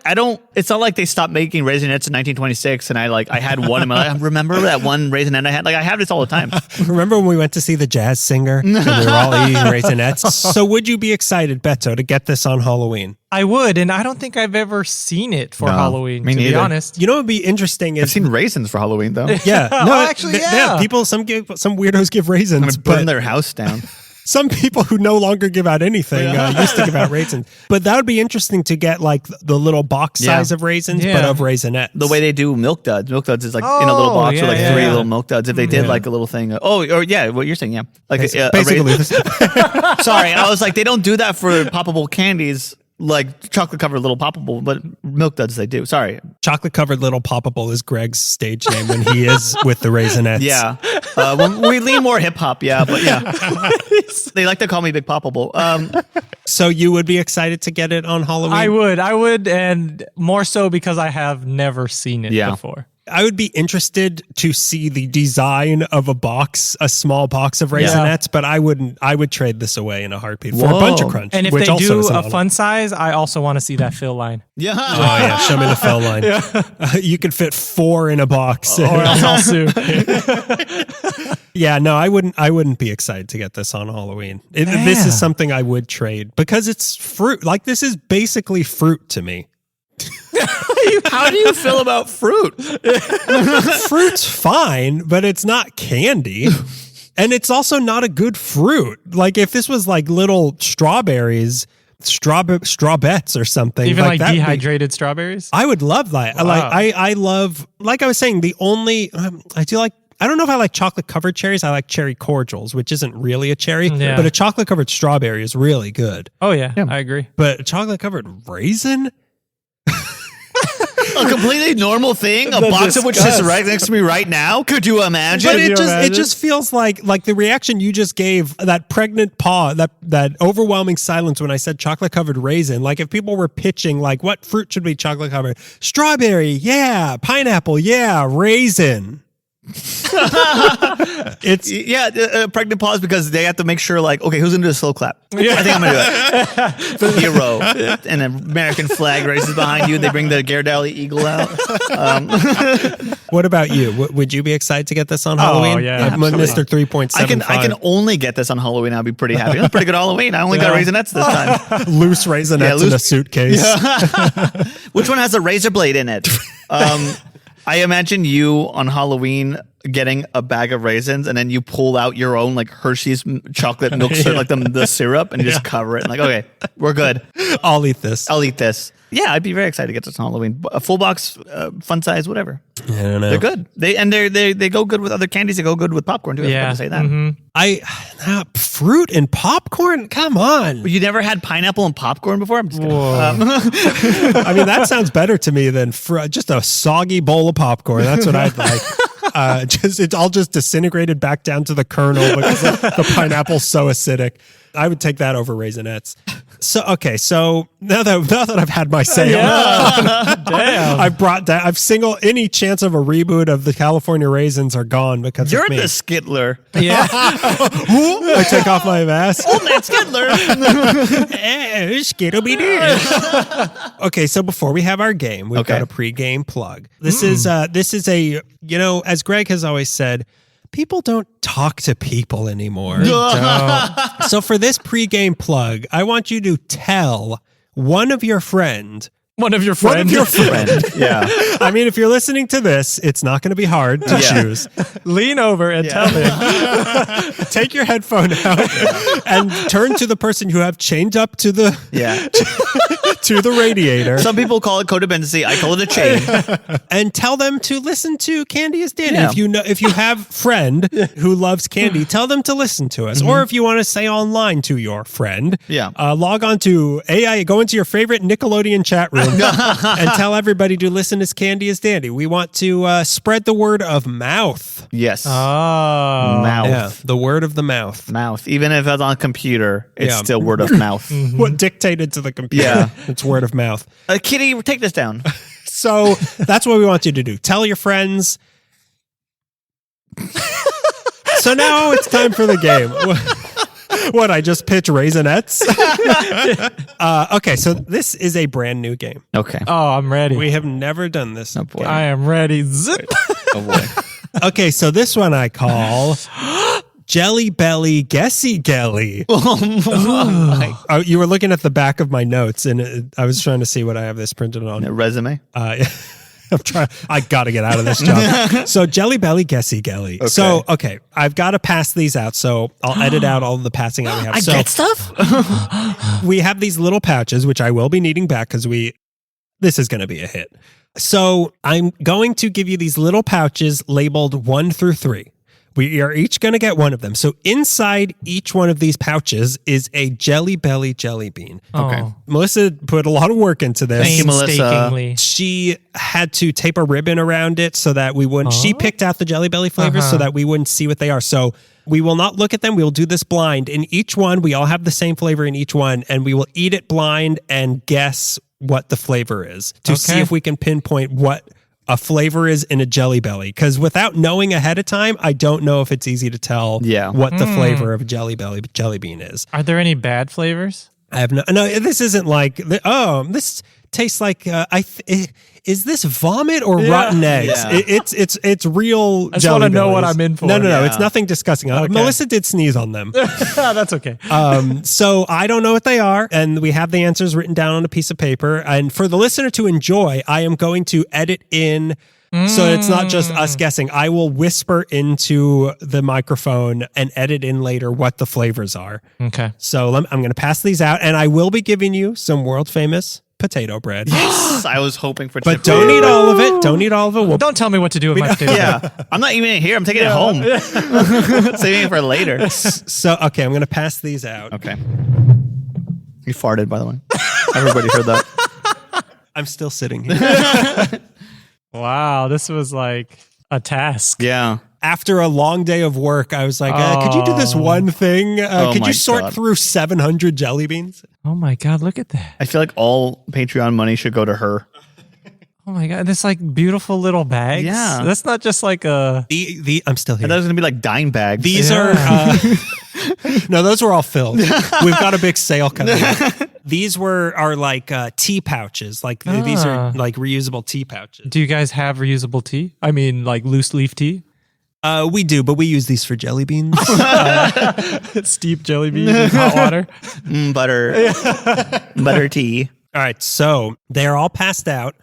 It's not like they stopped making Raisinets in 1926 and I had one in my life. Remember that one Raisinette I had? Like I have this all the time. Remember when we went to see the jazz singer and we were all eating Raisinets? So would you be excited, Beto, to get this on Halloween? I would, and I don't think I've ever seen it for No, Halloween, me to be neither. honest. You know what would be interesting I've is seen raisins for Halloween though. yeah, Oh, actually, yeah. people some weirdos give raisins, I'm gonna burn but their house down. some people who no longer give out anything used to give out raisins. But that would be interesting to get like the little box Yeah. size of raisins, Yeah. but of Raisinets. The way they do Milk Duds. Milk Duds is like in a little Oh, box with yeah, like yeah, 3 yeah. little Milk Duds. If they did like a little thing. What you're saying, yeah. Like a basically, Sorry, I was like, they don't do that for poppable candies, like chocolate covered little poppable, but Milk Duds they do. Sorry. chocolate covered little poppable is Greg's stage name when he is with the Raisinets. Yeah. When we lean more hip hop, yeah, but yeah. They like to call me Big Poppable. So you would be excited to get it on Halloween? I would, and more so because I have never seen it Yeah. before. I would be interested to see the design of a small box of Raisinets, but I would trade this away in a heartbeat for a bunch of Whoa. crunch. And if which they also do is a lot. fun size, I also want to see that fill line. Yeah. Oh yeah, show me the fill line. You could fit 4 in a box. Or else I'll sue. Yeah, no, I wouldn't be excited to get this on Halloween. This Yeah. is something I would trade because it's fruit. Like this is basically fruit to me. How do you feel about fruit? Fruit's fine, but it's not candy. And it's also not a good fruit. Like if this was like little strawberries, strawbettes or something. Even like that'd be- dehydrated strawberries? I would love that. Wow. I love, like I was saying, the only, I don't know if I like chocolate covered cherries. I like cherry cordials, which isn't really a cherry, Yeah. but a chocolate covered strawberry is really good. Oh, yeah. I agree. But a chocolate covered raisin? A completely normal thing. A The box of which is disgust. right next to me right now. Could you imagine? But you it imagine? just feels like the reaction you just gave, that pregnant pause, that overwhelming silence when I said chocolate covered raisin. Like if people were pitching like what fruit should be chocolate covered? Strawberry, yeah. Pineapple, yeah. Raisin. It's Yeah, pregnant pause because they have to make sure, like, okay, who's gonna do a slow clap? I think I'm gonna do it. Hero, and an American flag races behind you. They bring the Ghirardelli eagle out. What about you? Would you be excited to get this on Halloween? yeah, Mr. 3.75. I can only get this on Halloween. I'll be pretty happy. That's pretty good Halloween. I only got Raisinets this time. loose raisinets Yeah, in loose- a suitcase. Which one has a razor blade in it? I imagine you on Halloween getting a bag of raisins and then you pull out your own like Hershey's chocolate milk syrup, like the syrup, and you just cover it. And like, okay, we're good. I'll eat this. I'll eat this. Yeah, I'd be very excited to get this on Halloween. A full box, fun size, whatever. I don't know. They're good. They go good with other candies. They go good with popcorn too. I forgot to say that. Fruit and popcorn? Come on. But you never had pineapple and popcorn before? I'm just kidding. I mean, that sounds better to me than just a soggy bowl of popcorn. That's what I'd like. It's all just disintegrated back down to the kernel because the pineapple's so acidic. I would take that over Raisinets. So now that I've had my say, Damn. I've singled any chance of a reboot of the California Raisins are gone because You're of me. the Skittler. Yeah. I take off my mask. Old man Skittler. Skittle be Okay, so before we have our game, we've got a pre-game plug. This is a, as Greg has always said, people don't talk to people anymore. So for this pre-game plug, I want you to tell one of your friends. One of your friends. Friend. Yeah. I mean, if you're listening to this, it's not going to be hard to choose. Lean over and tell him. Take your headphone out and turn to the person you have chained up to the to the radiator. Some people call it codependency. I call it a chain. And tell them to listen to Candy is Dandy. Yeah. If you have a friend who loves candy, tell them to listen to us. Or if you want to say online to your friend, log on to AI, go into your favorite Nickelodeon chat room and tell everybody to listen to Candy is Dandy. We want to spread the word of mouth. Yes. Oh. Mouth. Yeah, the word of the mouth. Mouth. Even if it's on a computer, it's Yeah. still word of mouth. What dictated to the computer? Yeah. It's word of mouth. Kitty, take this down. So that's what we want you to do. Tell your friends. So now it's time for the game. What, I just pitch Raisinets? Okay, so this is a brand new game. Okay. Oh, I'm ready. We have never done this. Oh, boy. I am ready. Zip. Oh, boy. Okay, so this one I call Jelly Belly Guessy Gelly. Oh, you were looking at the back of my notes, and I was trying to see what I have this printed on. A resume? I'm trying. I got to get out of this job. So Jelly Belly Guessy Gelly. Okay. So I've got to pass these out. So I'll edit out all the passing out we have. I So get stuff? we have these little pouches, which I will be needing back because this is going to be a hit. So I'm going to give you these little pouches labeled 1 through 3. We are each going to get one of them. So inside each one of these pouches is a Jelly Belly jelly bean. Okay. Oh, Melissa put a lot of work into this. Thank you, Melissa. painstakingly. She had to tape a ribbon around it so that we wouldn't. She picked out the Jelly Belly flavors so that we wouldn't see what they are. So we will not look at them. We will do this blind. In each one, we all have the same flavor in each one, and we will eat it blind and guess what the flavor is to see if we can pinpoint what a flavor is in a Jelly Belly. Because without knowing ahead of time, I don't know if it's easy to tell what the flavor of a Jelly Belly jelly bean is. Are there any bad flavors? I have no. This isn't like this tastes like is this vomit or rotten eggs? Yeah. It's real. I just Jelly want to know what Bellies. I'm in for. No, Yeah. it's nothing disgusting. Melissa did sneeze on them. That's okay. So I don't know what they are, and we have the answers written down on a piece of paper. And for the listener to enjoy, I am going to edit in. So it's not just us guessing. I will whisper into the microphone and edit in later what the flavors are. Okay. So I'm going to pass these out, and I will be giving you some world famous potato bread. I was hoping for But don't eat all of it. Don't eat all of it. We'll Don't tell me what to do with my potato. Yeah, I'm not eating it here. I'm taking it home. Saving it for later. So, okay, I'm going to pass these out. Okay. You farted, by the way. Everybody heard that. I'm still sitting here. Wow, this was like a task. Yeah. After a long day of work, I was like, could you do this one thing? Could my you sort God. through 700 jelly beans? Oh my God, look at that. I feel like all Patreon money should go to her. Oh my God, this like beautiful little bags. Yeah. That's not just like a. I'm still here. And that was going to be like dime bags. These are no, those were all filled. We've got a big sale coming up. These are like tea pouches. Like these are like reusable tea pouches. Do you guys have reusable tea? I mean, like loose leaf tea? We do, but we use these for jelly beans. Steep jelly beans in hot water. Butter tea. All right, so they're all passed out.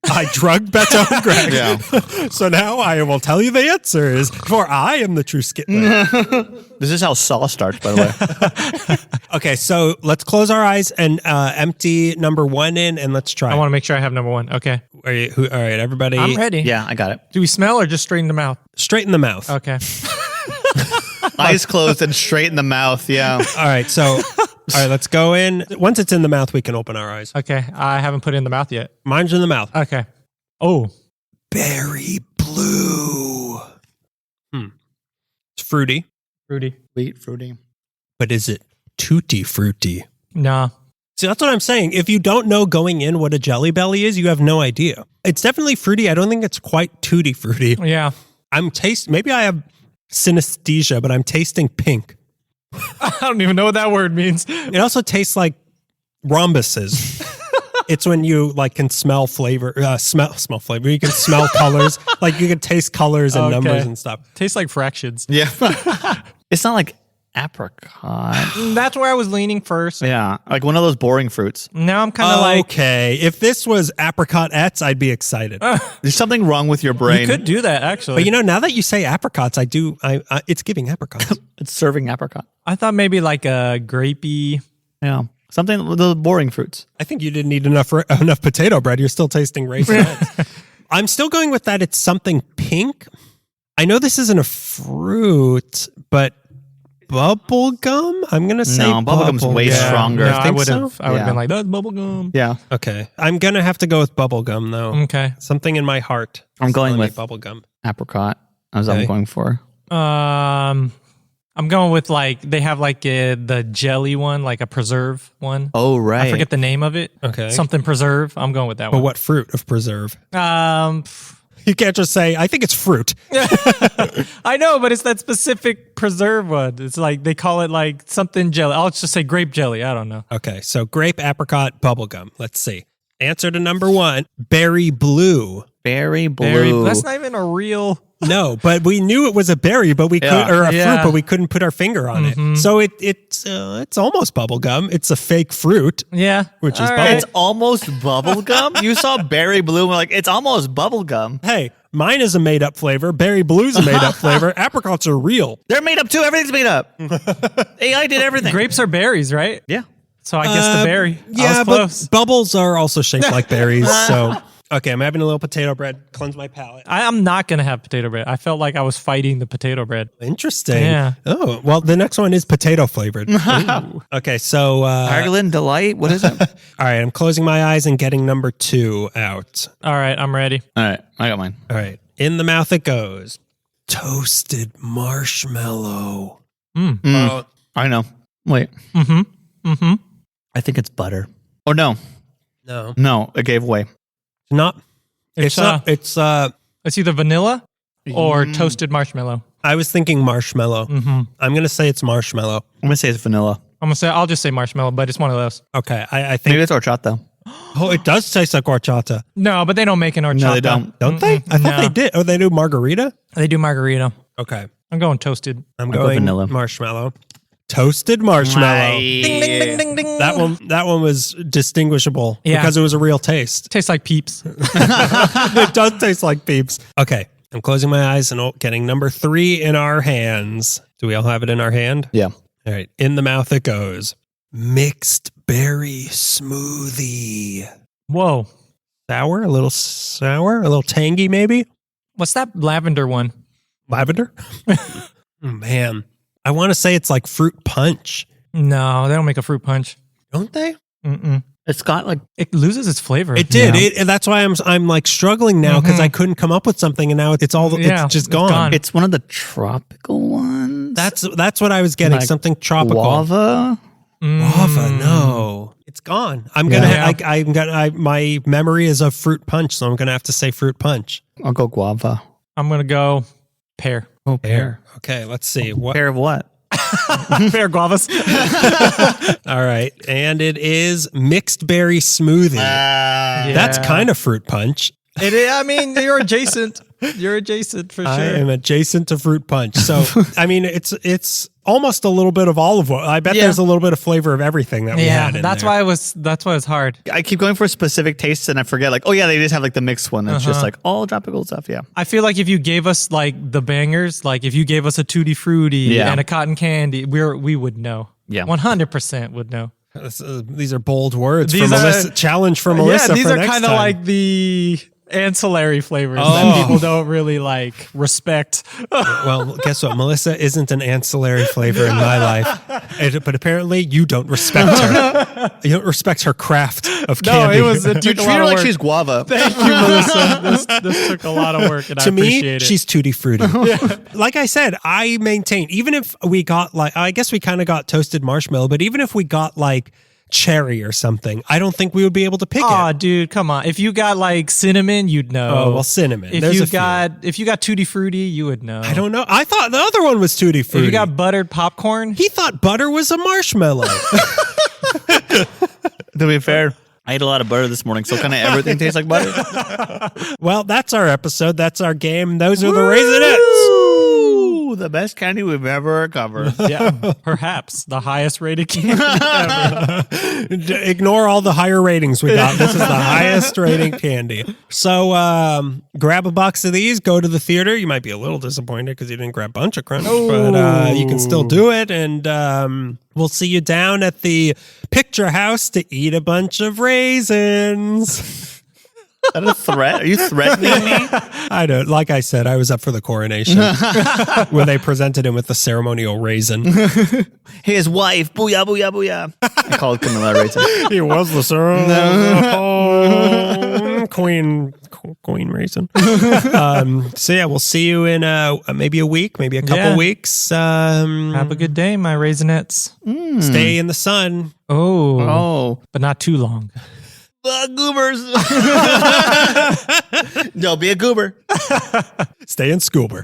I drugged Beto and Greg. Yeah. So now I will tell you the answers, for I am the true skitler. This is how Saw starts, by the way. Okay, so let's close our eyes and empty number one in, and let's try. I want to make sure I have number one. Okay. All right, everybody. I'm ready. Yeah, I got it. Do we smell or just straight in the mouth? Straight in the mouth. Okay. Eyes closed and straight in the mouth. Yeah. All right, so let's go in. Once it's in the mouth, we can open our eyes. Okay. I haven't put it in the mouth yet. Mine's in the mouth. Okay. Oh. Berry blue. It's fruity, Fruity. Sweet, fruity. but is it tutti fruity? Nah. See, that's what I'm saying. If you don't know going in what a Jelly Belly is, you have no idea. It's definitely fruity. I don't think it's quite tutti fruity. Yeah. Maybe I have synesthesia, but I'm tasting pink. I don't even know what that word means. It also tastes like rhombuses. It's when you like can smell flavor, smell flavor. You can smell colors, like you can taste colors and Okay. numbers and stuff. Tastes like fractions. Yeah. It's not like apricot. That's where I was leaning first. Yeah. Like one of those boring fruits. Now I'm kind of like, Okay, if this was apricotettes, I'd be excited. There's something wrong with your brain. you could do that actually. But you know, now that you say apricots, I do. It's giving apricots. It's serving apricot. I thought maybe like a grapey. Yeah. Something with the boring fruits. I think you didn't eat enough potato bread. You're still tasting Raisinets. I'm still going with that. It's something pink. I know this isn't a fruit, but bubble gum. I'm gonna say No, bubblegum's way gum. stronger. No, You I think would have. so? I would have Yeah. been like, that's bubble gum. Yeah. Okay, I'm gonna have to go with bubble gum though. Okay. Something in my heart. I'm is going telling me with- bubble gum. Apricot. As Okay. I'm going for. I'm going with like they have like the jelly one, like a preserve one. Oh, right. I forget the name of it. Okay. Something preserve. I'm going with that But one. what fruit of preserve? Pff, You can't just say, I think it's fruit. I know, but it's that specific preserve one. It's like they call it like something jelly. I'll just say grape jelly. I don't know. Okay, so grape, apricot, bubble gum. Let's see. Answer to number one, berry blue. Berry blue. Berry. That's not even a real. No, but we knew it was a berry, but we could, or a Yeah. fruit, but we couldn't put our finger on it. So it's almost bubble gum. It's a fake fruit, Yeah. which is All bubble. right. It's almost bubble gum. You saw berry blue and we're like, it's almost bubble gum. Hey, mine is a made up flavor. Berry blue's a made up flavor. Apricots are real. They're made up too. Everything's made up. AI did everything. Grapes are berries, right? Yeah. So I guess the berry. I Yeah, was but close. bubbles are also shaped like berries. So, okay, I'm having a little potato bread. Cleanse my palate. I'm not going to have potato bread. I felt like I was fighting the potato bread. Interesting. Yeah. Oh, well, the next one is potato flavored. Ooh. Okay, so Ireland Delight. What is it? all right, I'm closing my eyes and getting number two out. All right, I'm ready. All right. I got mine. All right, in the mouth it goes. Toasted marshmallow. Oh, I know. Wait. I think it's butter. Oh, no. no, No. It gave way. not. It's, not. It's. It's either vanilla or toasted marshmallow. I was thinking marshmallow. I'm gonna say it's marshmallow. I'm going to say it's vanilla. I'll just say marshmallow, but it's one of those. Okay, I think Maybe it's horchata. Oh, it does taste like horchata. No, but they don't make an horchata. No, they don't. Don't they? I thought No. they did. Oh, they do margarita? They do margarita. Okay. I'm going toasted. I'm go going vanilla. marshmallow. Toasted marshmallow. Ding, ding, ding, ding, ding. That one was distinguishable Yeah. because it was a real taste. Tastes like Peeps. It does taste like Peeps. Okay. I'm closing my eyes and getting number 3 in our hands. Do we all have it in our hand? Yeah. All right. In the mouth it goes. Mixed berry smoothie. Whoa. Sour? A little tangy maybe? What's that lavender one? Lavender? Man. I want to say it's like fruit punch. No, they don't make a fruit punch. Don't they? Mm-mm. It's got like It loses its flavor. It did. Yeah. That's why I'm like struggling now because I couldn't come up with something, and now it's just it's gone. gone. it's one of the tropical ones. That's what I was getting. Like something tropical. guava. Guava, no, it's gone. I'm gonna. Yeah. I'm gonna. My memory is of fruit punch, so I'm gonna have to say fruit punch. I'll go guava. I'm going to go pear. Oh, Pear. Okay, let's see. What? Pear of what? Pear guavas. All right, and it is mixed berry smoothie. That's kind of fruit punch. It is, I mean, you're adjacent. You're adjacent for sure. I am adjacent to fruit punch. So, I mean, it's almost a little bit of all of what. I bet Yeah. there's a little bit of flavor of everything that we yeah, had in that's there. why it's hard. I keep going for specific tastes and I forget like, oh yeah, they just have like the mixed one. It's just like all tropical stuff. Yeah. I feel like if you gave us like the bangers, like if you gave us a Tutti Frutti Yeah. and a cotton candy, we would know. Yeah. 100% would know. These are bold words These for are- Melissa. Challenge for Melissa. Yeah, these for are next kind of time. like the ancillary flavors Oh. that people don't really like respect. Well, guess what? Melissa isn't an ancillary flavor in my life, but apparently you don't respect her. You don't respect her craft of candy. it You took a treat lot her of like work. she's guava. Thank you, Melissa. This took a lot of work, and I to me, appreciate it. she's tutti frutti. Like I said, I maintain, even if we got like, I guess we kind of got toasted marshmallow, but even if we got like cherry or something, I don't think we would be able to pick Aw, it. dude, come on. If you got like cinnamon, you'd know. Oh, well, cinnamon. If There's a you got Tutti Frutti, you would know. I don't know. I thought the other one was tutti If frutti. you got buttered popcorn, He thought butter was a marshmallow. To be fair, I ate a lot of butter this morning, so kind of everything tastes like butter. Well, that's our episode. That's our game. Those are the Raisinets. Ooh, the best candy we've ever covered. yeah, perhaps the highest rated candy ever. Ignore all the higher ratings we got. This is the highest rating candy. So grab a box of these, go to the theater. You might be a little disappointed because you didn't grab a bunch of Crunch, but you can still do it. And we'll see you down at the Picture House to eat a bunch of raisins. Is that a threat? Are you threatening me? I don't. Like I said, I was up for the coronation when they presented him with the ceremonial raisin. His wife, booyah, booyah, booyah. I called Camilla raisin. He was the ceremonial queen raisin. So yeah, we'll see you in maybe a week, maybe a couple Yeah. weeks. Have a good day, my Raisinets. Stay in the sun. Oh, But not too long. goobers. No, be a goober. Stay in Scuba.